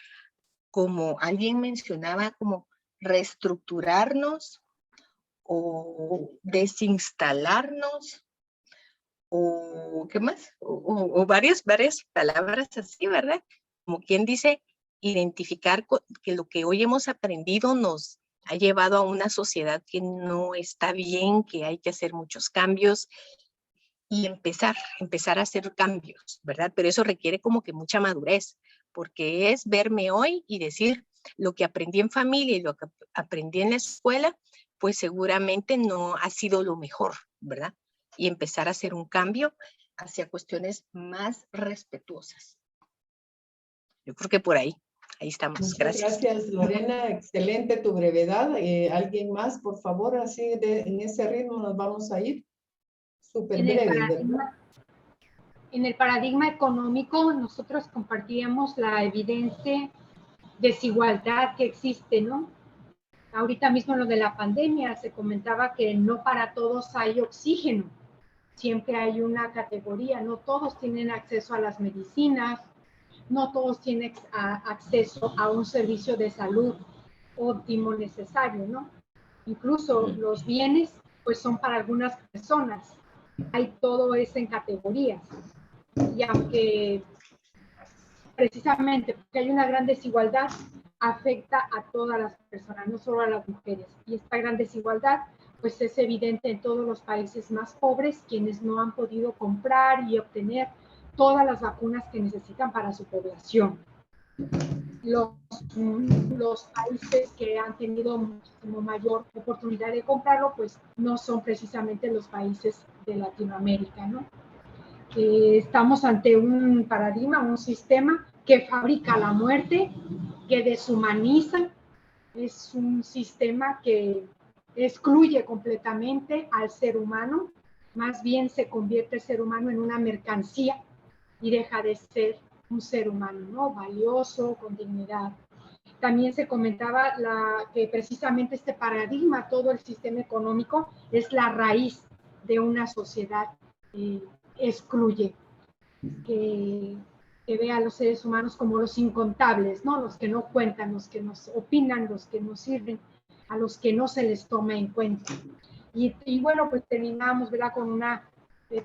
como alguien mencionaba, como reestructurarnos o desinstalarnos o ¿qué más? O varias palabras así, ¿verdad? Como quien dice, identificar que lo que hoy hemos aprendido nos ha llevado a una sociedad que no está bien, que hay que hacer muchos cambios y empezar a hacer cambios, ¿verdad? Pero eso requiere como que mucha madurez, porque es verme hoy y decir lo que aprendí en familia y lo que aprendí en la escuela, pues seguramente no ha sido lo mejor, ¿verdad? Y empezar a hacer un cambio hacia cuestiones más respetuosas. Yo creo que por ahí estamos. Muchas Gracias. gracias, Lorena. Excelente tu brevedad. ¿Alguien más, por favor? Así en ese ritmo nos vamos a ir. Súper breve, ¿verdad? En el paradigma económico, nosotros compartíamos la evidente desigualdad que existe, ¿no? Ahorita mismo en lo de la pandemia se comentaba que no para todos hay oxígeno. Siempre hay una categoría, no todos tienen acceso a las medicinas, no todos tienen acceso a un servicio de salud óptimo necesario, ¿no? Incluso los bienes, pues son para algunas personas. Hay todo eso en categorías. Y aunque precisamente porque hay una gran desigualdad, afecta a todas las personas, no solo a las mujeres. Y esta gran desigualdad, pues es evidente en todos los países más pobres, quienes no han podido comprar y obtener todas las vacunas que necesitan para su población. Los países que han tenido muchísimo mayor oportunidad de comprarlo, pues no son precisamente los países de Latinoamérica, ¿no? Estamos ante un paradigma, un sistema que fabrica la muerte, que deshumaniza, es un sistema que excluye completamente al ser humano, más bien se convierte el ser humano en una mercancía y deja de ser un ser humano, ¿no? Valioso, con dignidad. También se comentaba que precisamente este paradigma, todo el sistema económico, es la raíz de una sociedad excluye, que ve a los seres humanos como los incontables, ¿no? Los que no cuentan, los que nos opinan, los que nos sirven, a los que no se les toma en cuenta. Y bueno, pues terminamos, ¿verdad?, con una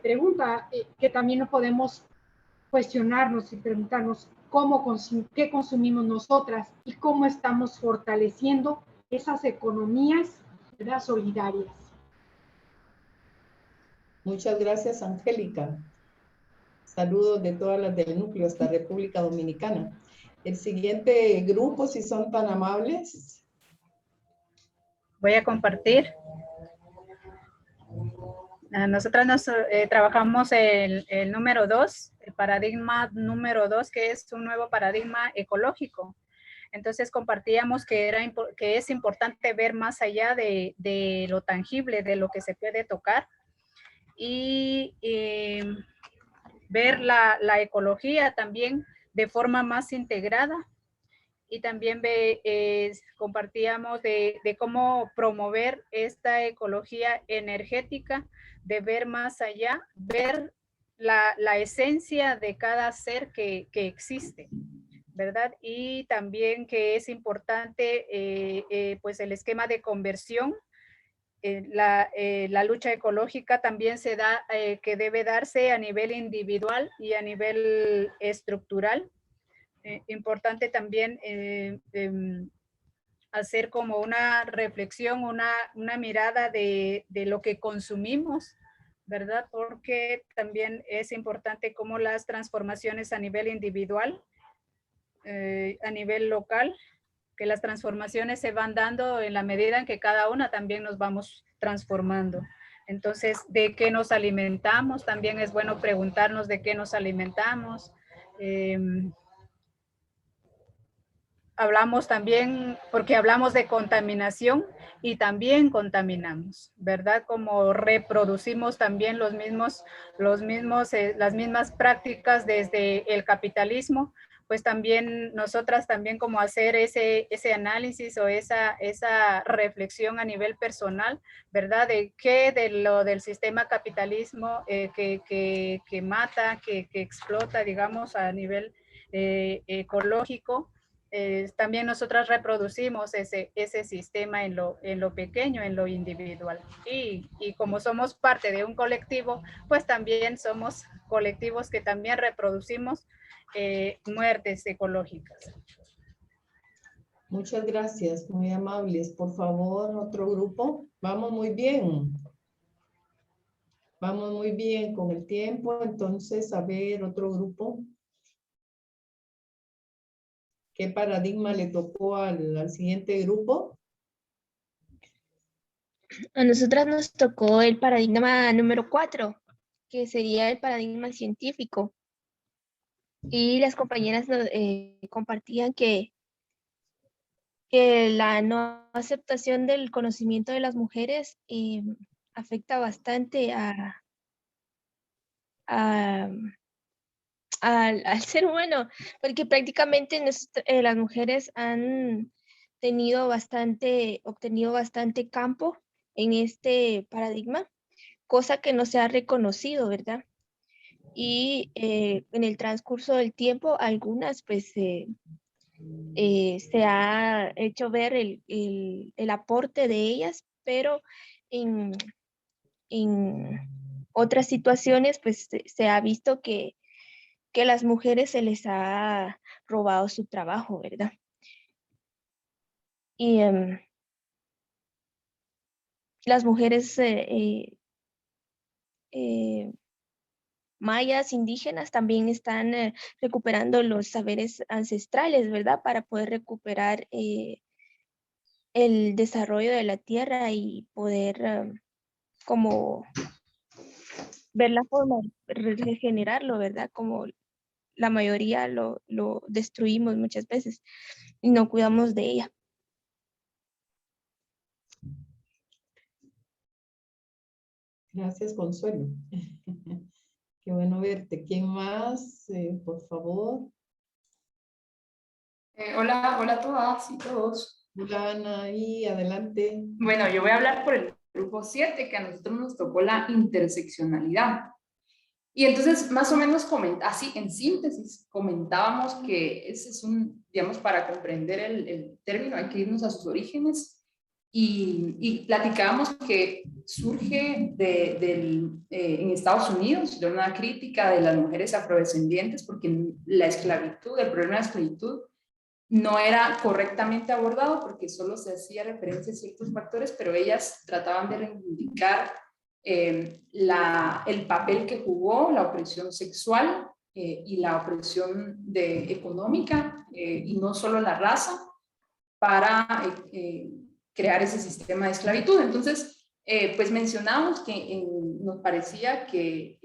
pregunta que también no podemos cuestionarnos y preguntarnos qué consumimos nosotras y cómo estamos fortaleciendo esas economías, ¿verdad?, solidarias. Muchas gracias, Angélica. Saludos de todas las del núcleo hasta República Dominicana. El siguiente grupo, si son tan amables. Voy a compartir. Nosotras trabajamos el número 2, el paradigma número 2, que es un nuevo paradigma ecológico. Entonces compartíamos que es importante ver más allá de lo tangible, de lo que se puede tocar, y ver la ecología también de forma más integrada. Y también compartíamos de cómo promover esta ecología energética, de ver más allá, ver la esencia de cada ser que existe, ¿verdad? Y también que es importante pues el esquema de conversión. La lucha ecológica también se da, que debe darse a nivel individual y a nivel estructural. Importante también hacer como una reflexión, una mirada de lo que consumimos, ¿verdad? Porque también es importante cómo las transformaciones a nivel individual, a nivel local, que las transformaciones se van dando en la medida en que cada una también nos vamos transformando. Entonces, ¿de qué nos alimentamos? También es bueno preguntarnos de qué nos alimentamos. hablamos también, porque hablamos de contaminación y también contaminamos, ¿verdad? Como reproducimos también las mismas prácticas desde el capitalismo, pues también nosotras también como hacer ese análisis o esa reflexión a nivel personal, ¿verdad? De qué de lo del sistema capitalismo que mata, que explota, digamos, a nivel ecológico. También nosotras reproducimos ese sistema en lo pequeño, en lo individual. Y como somos parte de un colectivo, pues también somos colectivos que también reproducimos muertes ecológicas. Muchas gracias, muy amables. Por favor, otro grupo. Vamos muy bien. Vamos muy bien con el tiempo. Entonces, a ver, otro grupo. ¿Qué paradigma le tocó al siguiente grupo? A nosotras nos tocó el paradigma número 4, que sería el paradigma científico. Y las compañeras compartían que la no aceptación del conocimiento de las mujeres afecta bastante al ser humano, porque prácticamente las mujeres han obtenido bastante campo en este paradigma, cosa que no se ha reconocido, ¿verdad? Y en el transcurso del tiempo, algunas pues se ha hecho ver el aporte de ellas, pero en otras situaciones pues se ha visto que a las mujeres se les ha robado su trabajo, ¿verdad? Y las mujeres mayas, indígenas, también están recuperando los saberes ancestrales, ¿verdad? Para poder recuperar el desarrollo de la tierra y poder como ver la forma de regenerarlo, ¿verdad? Como la mayoría lo destruimos muchas veces y no cuidamos de ella. Gracias, Consuelo. Qué bueno verte. ¿Quién más? Por favor. Hola a todas y todos. Hola, Ana, y adelante. Bueno, yo voy a hablar por el grupo 7, que a nosotros nos tocó la interseccionalidad. Y entonces, más o menos, así en síntesis, comentábamos que ese es digamos, para comprender el término hay que irnos a sus orígenes. Y platicábamos que surge en Estados Unidos de una crítica de las mujeres afrodescendientes, porque la esclavitud, el problema de la esclavitud, no era correctamente abordado porque solo se hacía referencia a ciertos factores, pero ellas trataban de reivindicar el papel que jugó la opresión sexual y la opresión económica, y no solo la raza, para crear ese sistema de esclavitud. Entonces, pues mencionamos que nos parecía que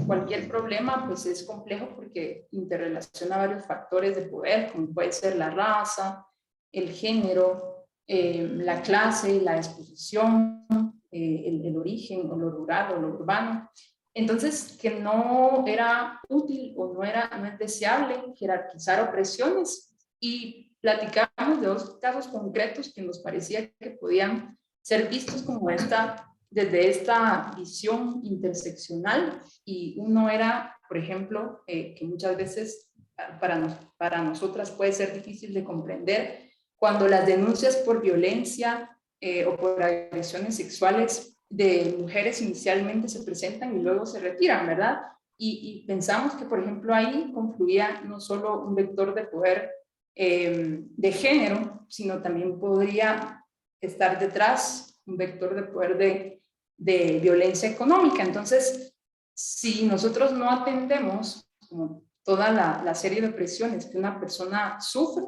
cualquier problema pues es complejo porque interrelaciona varios factores de poder, como puede ser la raza, el género, la clase, la disposición, el origen, o lo rural o lo urbano. Entonces, que no era útil o no es deseable jerarquizar opresiones, y platicamos de dos casos concretos que nos parecía que podían ser vistos como desde esta visión interseccional, y uno era, por ejemplo, que muchas veces para nosotras puede ser difícil de comprender cuando las denuncias por violencia o por agresiones sexuales de mujeres inicialmente se presentan y luego se retiran, ¿verdad? Y pensamos que, por ejemplo, ahí confluía no solo un vector de poder de género, sino también podría estar detrás un vector de poder de violencia económica. Entonces, si nosotros no atendemos como toda la serie de presiones que una persona sufre,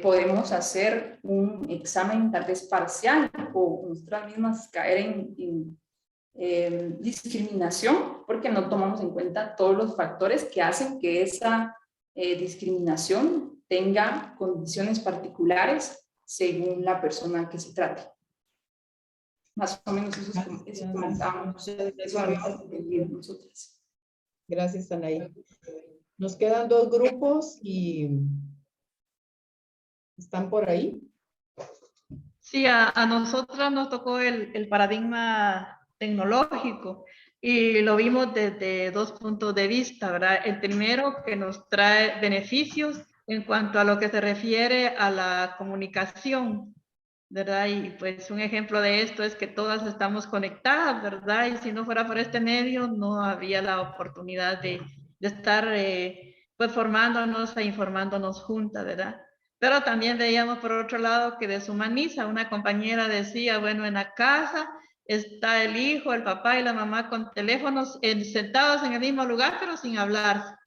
podemos hacer un examen tal vez parcial o nosotras mismas caer en discriminación porque no tomamos en cuenta todos los factores que hacen que esa discriminación tenga condiciones particulares según la persona que se trate. Más o menos eso comentábamos, eso habíamos entendido nosotras. Gracias, Anaí. Nos quedan 2 grupos y ¿están por ahí? Sí, a nosotras nos tocó el paradigma tecnológico y lo vimos desde 2 puntos de vista, ¿verdad? El primero, que nos trae beneficios en cuanto a lo que se refiere a la comunicación, ¿verdad? Y pues un ejemplo de esto es que todas estamos conectadas, ¿verdad? Y si no fuera por este medio, no había la oportunidad de estar pues formándonos e informándonos juntas, ¿verdad? Pero también veíamos por otro lado que deshumaniza. Una compañera decía, bueno, en la casa está el hijo, el papá y la mamá con teléfonos sentados en el mismo lugar, pero sin hablar,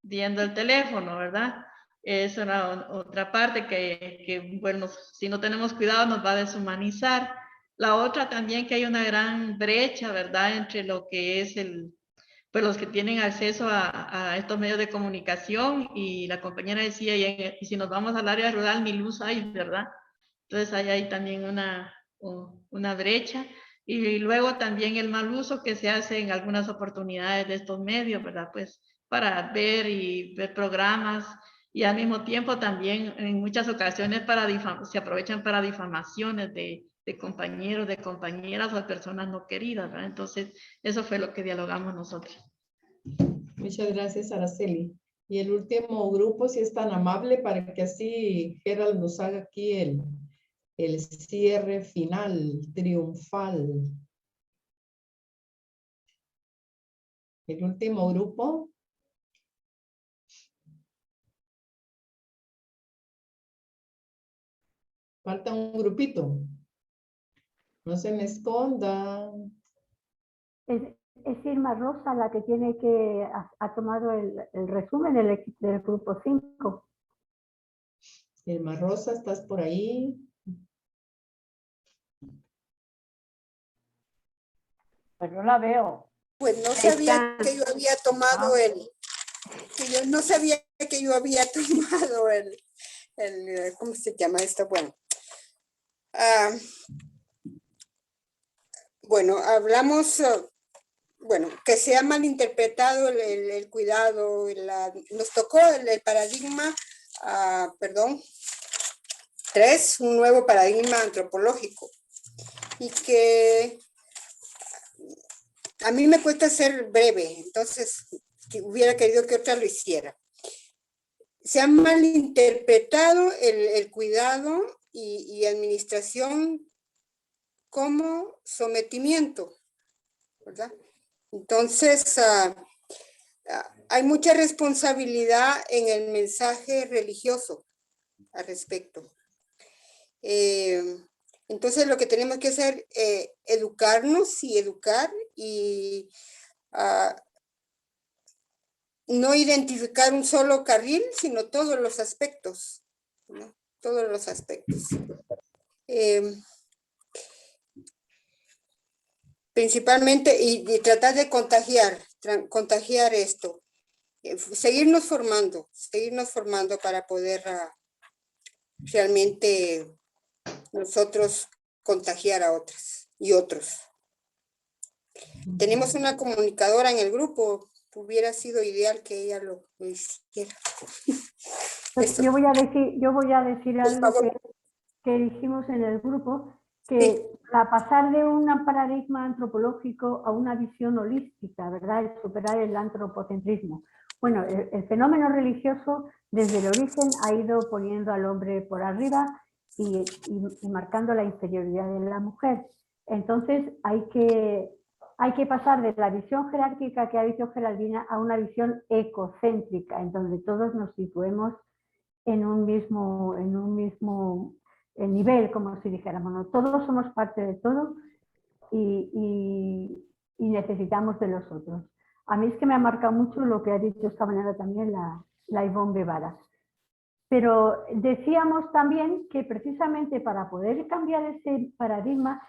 viendo el teléfono, ¿verdad? Es otra parte que, bueno, si no tenemos cuidado nos va a deshumanizar. La otra también, que hay una gran brecha, ¿verdad? Entre lo que es pues los que tienen acceso a estos medios de comunicación, y la compañera decía, y si nos vamos al área rural ni luz hay, ¿verdad? Entonces hay también una brecha. Y luego también el mal uso que se hace en algunas oportunidades de estos medios, ¿verdad? Pues para ver programas, y al mismo tiempo también en muchas ocasiones se aprovechan para difamaciones de compañeros, de compañeras o de personas no queridas, ¿verdad? Entonces, eso fue lo que dialogamos nosotros. Muchas gracias, Araceli. Y el último grupo, si es tan amable, para que así Gerald nos haga aquí el cierre final, triunfal. El último grupo. Falta un grupito. No se me escondan. Es Irma Rosa la que tiene que ha tomado el resumen del grupo 5. Irma Rosa, ¿estás por ahí? Pues no la veo. Pues no sabía que yo había tomado no sabía que yo había tomado ¿cómo se llama esto? Bueno, hablamos, que se ha malinterpretado el cuidado, nos tocó el paradigma, 3, un nuevo paradigma antropológico, y que a mí me cuesta ser breve, entonces hubiera querido que otra lo hiciera. Se ha malinterpretado el cuidado y administración como sometimiento, ¿verdad? Entonces, hay mucha responsabilidad en el mensaje religioso al respecto. Entonces, lo que tenemos que hacer es educarnos y educar y no identificar un solo carril, sino todos los aspectos, ¿no? Todos los aspectos. Principalmente, y tratar de contagiar esto. Seguirnos formando para poder realmente nosotros contagiar a otras y otros. Tenemos una comunicadora en el grupo, hubiera sido ideal que ella lo hiciera. Pues yo voy a decir algo que dijimos en el grupo, que sí, a pasar de un paradigma antropológico a una visión holística, ¿verdad? Es superar el antropocentrismo. Bueno, el fenómeno religioso desde el origen ha ido poniendo al hombre por arriba y marcando la inferioridad de la mujer. Entonces hay que pasar de la visión jerárquica que ha dicho Geraldina a una visión ecocéntrica, en donde todos nos situemos en un mismo nivel, como si dijéramos, ¿no? Todos somos parte de todo y necesitamos de los otros. A mí es que me ha marcado mucho lo que ha dicho esta mañana también la Ivonne Guevara. Pero decíamos también que precisamente para poder cambiar ese paradigma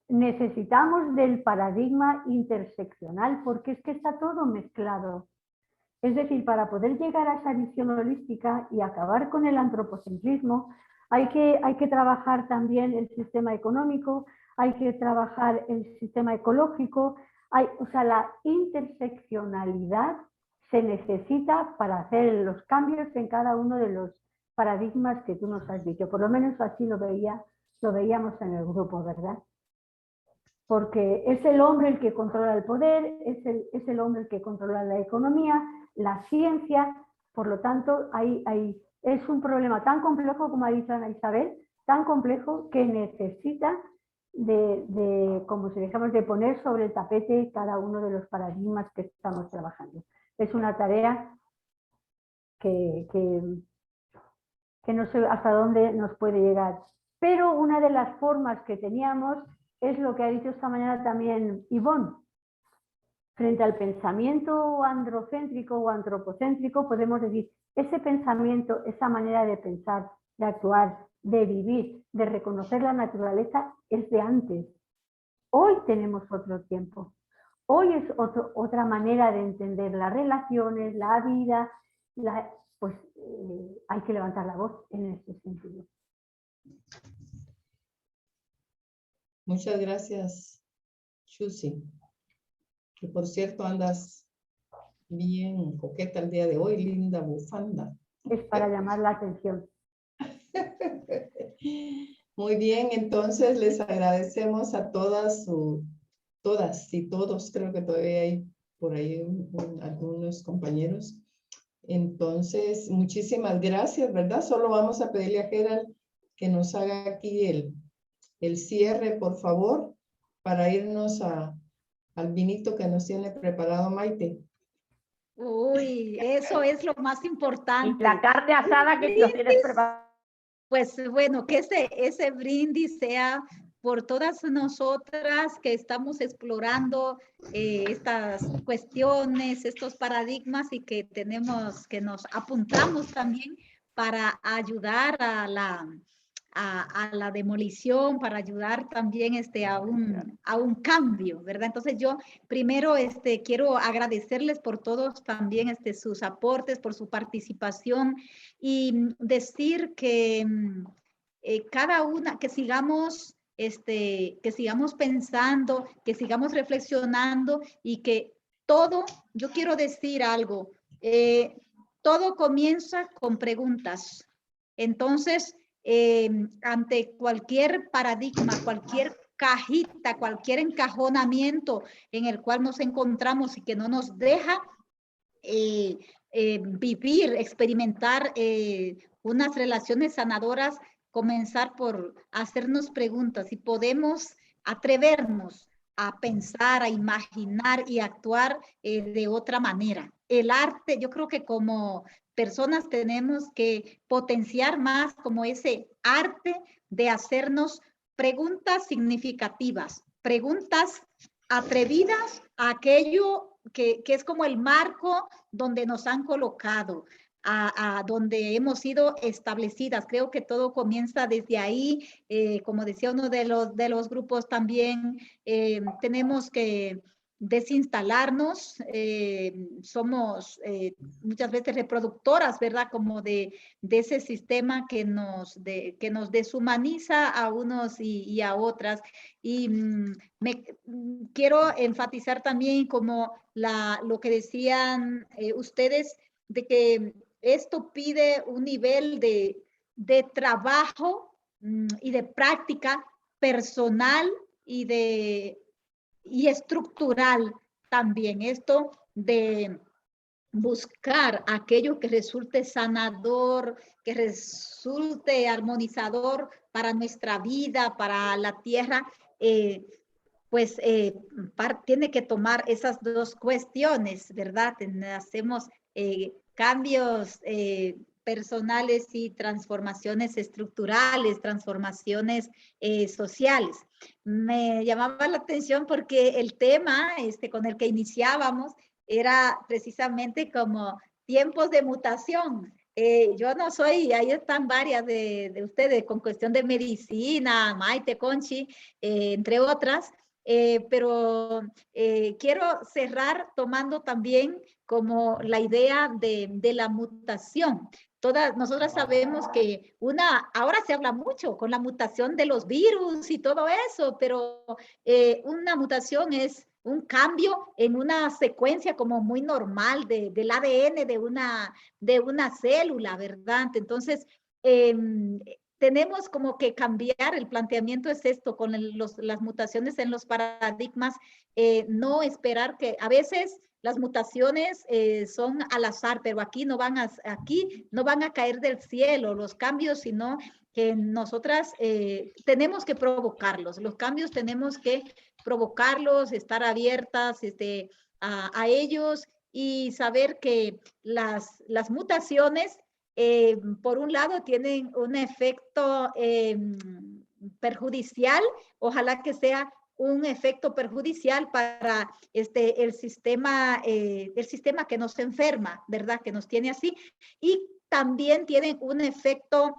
necesitamos del paradigma interseccional, porque es que está todo mezclado. Es decir, para poder llegar a esa visión holística y acabar con el antropocentrismo, hay que trabajar también el sistema económico, hay que trabajar el sistema ecológico, o sea, la interseccionalidad se necesita para hacer los cambios en cada uno de los paradigmas que tú nos has dicho. Por lo menos así lo veíamos en el grupo, ¿verdad? Porque es el hombre el que controla el poder, es el hombre el que controla la economía, la ciencia, por lo tanto, es un problema tan complejo, como ha dicho Ana Isabel, tan complejo que necesita como si dijéramos, de poner sobre el tapete cada uno de los paradigmas que estamos trabajando. Es una tarea que no sé hasta dónde nos puede llegar. Pero una de las formas que teníamos es lo que ha dicho esta mañana también Ivonne. Frente al pensamiento androcéntrico o antropocéntrico, podemos decir, ese pensamiento, esa manera de pensar, de actuar, de vivir, de reconocer la naturaleza, es de antes. Hoy tenemos otro tiempo. Hoy es otra manera de entender las relaciones, la vida, pues hay que levantar la voz en este sentido. Muchas gracias, Chusi. Que por cierto andas bien coqueta el día de hoy, linda bufanda. Es para llamar la atención. Muy bien, entonces les agradecemos a todas y todos, creo que todavía hay por ahí algunos compañeros. Entonces, muchísimas gracias, ¿verdad? Solo vamos a pedirle a Gerald que nos haga aquí el cierre, por favor, para irnos al vinito que nos tiene preparado Maite. Uy, eso es lo más importante. Y la carne asada que nos tienes preparada. Pues bueno, que ese brindis sea por todas nosotras que estamos explorando estas cuestiones, estos paradigmas y que nos apuntamos también para ayudar a la demolición, para ayudar también a un cambio, ¿verdad? Entonces yo primero quiero agradecerles por todos también sus aportes, por su participación y decir que cada una, que sigamos pensando, que sigamos reflexionando y que todo, yo quiero decir algo, todo comienza con preguntas. Entonces, ante cualquier paradigma, cualquier cajita, cualquier encajonamiento en el cual nos encontramos y que no nos deja vivir, experimentar unas relaciones sanadoras, comenzar por hacernos preguntas y podemos atrevernos a pensar, a imaginar y actuar de otra manera. El arte, yo creo que como personas tenemos que potenciar más como ese arte de hacernos preguntas significativas, preguntas atrevidas a aquello que es como el marco donde nos han colocado, a donde hemos sido establecidas. Creo que todo comienza desde ahí. Como decía uno de los grupos también, tenemos que desinstalarnos, somos muchas veces reproductoras, ¿verdad? Como de ese sistema que nos deshumaniza a unos y a otras. Y quiero enfatizar también como lo que decían ustedes, de que esto pide un nivel de trabajo y de práctica personal y estructural también. Esto de buscar aquello que resulte sanador, que resulte armonizador para nuestra vida, para la tierra, pues tiene que tomar esas dos cuestiones, ¿verdad? Hacemos cambios personales y transformaciones estructurales, transformaciones sociales. Me llamaba la atención porque el tema con el que iniciábamos era precisamente como tiempos de mutación. Yo no soy, ahí están varias de ustedes con cuestión de medicina, Maite, Conchi, entre otras, pero quiero cerrar tomando también como la idea de la mutación. Nosotras sabemos que ahora se habla mucho con la mutación de los virus y todo eso, pero una mutación es un cambio en una secuencia como muy normal del ADN de una célula, ¿verdad? Entonces, tenemos como que cambiar, el planteamiento es esto, con las mutaciones en los paradigmas, no esperar que a veces las mutaciones son al azar, pero aquí no van a caer del cielo los cambios, sino que nosotras tenemos que provocarlos. Los cambios tenemos que provocarlos, estar abiertas a ellos y saber que las mutaciones, por un lado, tienen un efecto perjudicial, ojalá que sea un efecto perjudicial para el sistema que nos enferma, ¿verdad? Que nos tiene así. Y también tienen un efecto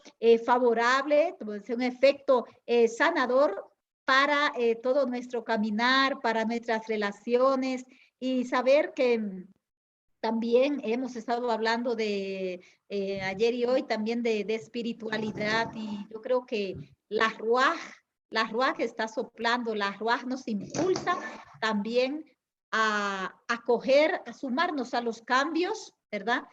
favorable, un efecto sanador para todo nuestro caminar, para nuestras relaciones, y saber que también hemos estado hablando de ayer y hoy también de espiritualidad, y yo creo que la Ruaj está soplando, la Ruaj nos impulsa también a sumarnos a los cambios, ¿verdad?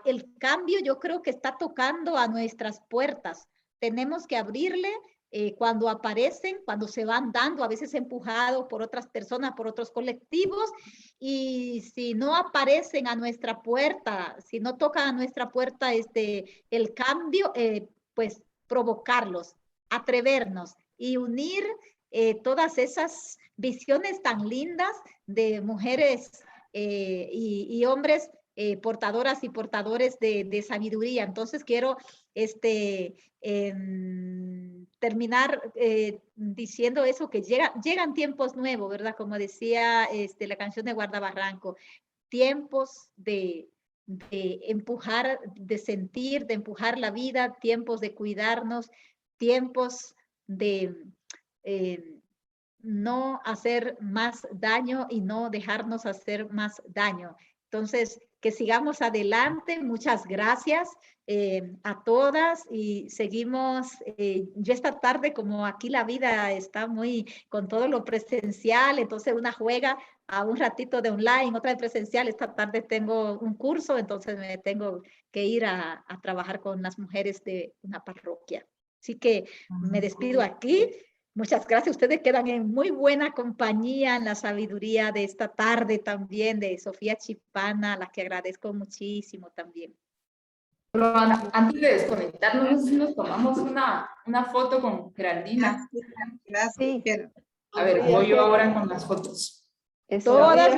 El cambio yo creo que está tocando a nuestras puertas. Tenemos que abrirle cuando aparecen, cuando se van dando, a veces empujados por otras personas, por otros colectivos, y si no aparecen a nuestra puerta, si no tocan a nuestra puerta el cambio, pues provocarlos, atrevernos y unir todas esas visiones tan lindas de mujeres y hombres portadoras y portadores de sabiduría. Entonces quiero terminar diciendo eso, que llegan tiempos nuevos, ¿verdad? Como decía la canción de Guardabarranco, tiempos de empujar, de sentir, de empujar la vida, tiempos de cuidarnos, tiempos de no hacer más daño y no dejarnos hacer más daño. Entonces, que sigamos adelante. Muchas gracias a todas, y seguimos. Yo esta tarde, como aquí la vida está muy con todo lo presencial, entonces una juega a un ratito de online, otra de presencial. Esta tarde tengo un curso, entonces me tengo que ir a trabajar con las mujeres de una parroquia. Así que me despido aquí. Muchas gracias. Ustedes quedan en muy buena compañía en la sabiduría de esta tarde también, de Sofía Chipana, a la que agradezco muchísimo también. Pero antes de desconectarnos, no sé si nos tomamos una foto con Geraldina. Gracias. Sí. A ver, voy yo ahora con las fotos. Todas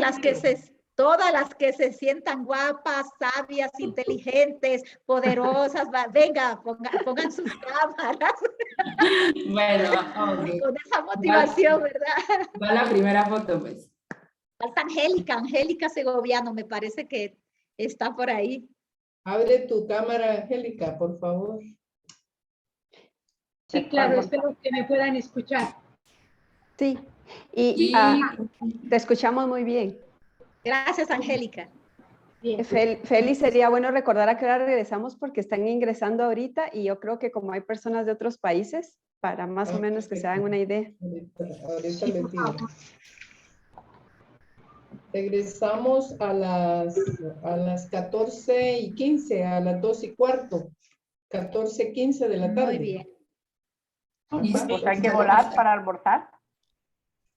las que se sientan guapas, sabias, inteligentes, poderosas, venga, pongan sus cámaras. Bueno, okay. Con esa motivación, ¿verdad? Va la primera foto, pues. Falta Angélica Segoviano, me parece que está por ahí. Abre tu cámara, Angélica, por favor. Sí, claro, espero que me puedan escuchar. Sí, y te escuchamos muy bien. Gracias, Angélica. Feli, sería bueno recordar a qué hora regresamos, porque están ingresando ahorita, y yo creo que como hay personas de otros países, para más o menos que se hagan una idea. Ahorita les digo. Regresamos a las 14:15, a las 2:15, 14:15 de la tarde. Muy bien. Pues hay que volar para almorzar.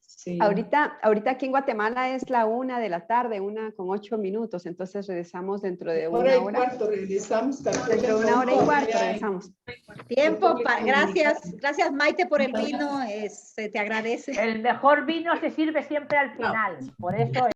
Sí. Ahorita aquí en Guatemala es la 1 de la tarde, 1:08, entonces regresamos dentro de una hora. 1:15 regresamos. Dentro de 1:15 regresamos. Tiempo, gracias Maite por el vino, se te agradece. El mejor vino se sirve siempre al final, por eso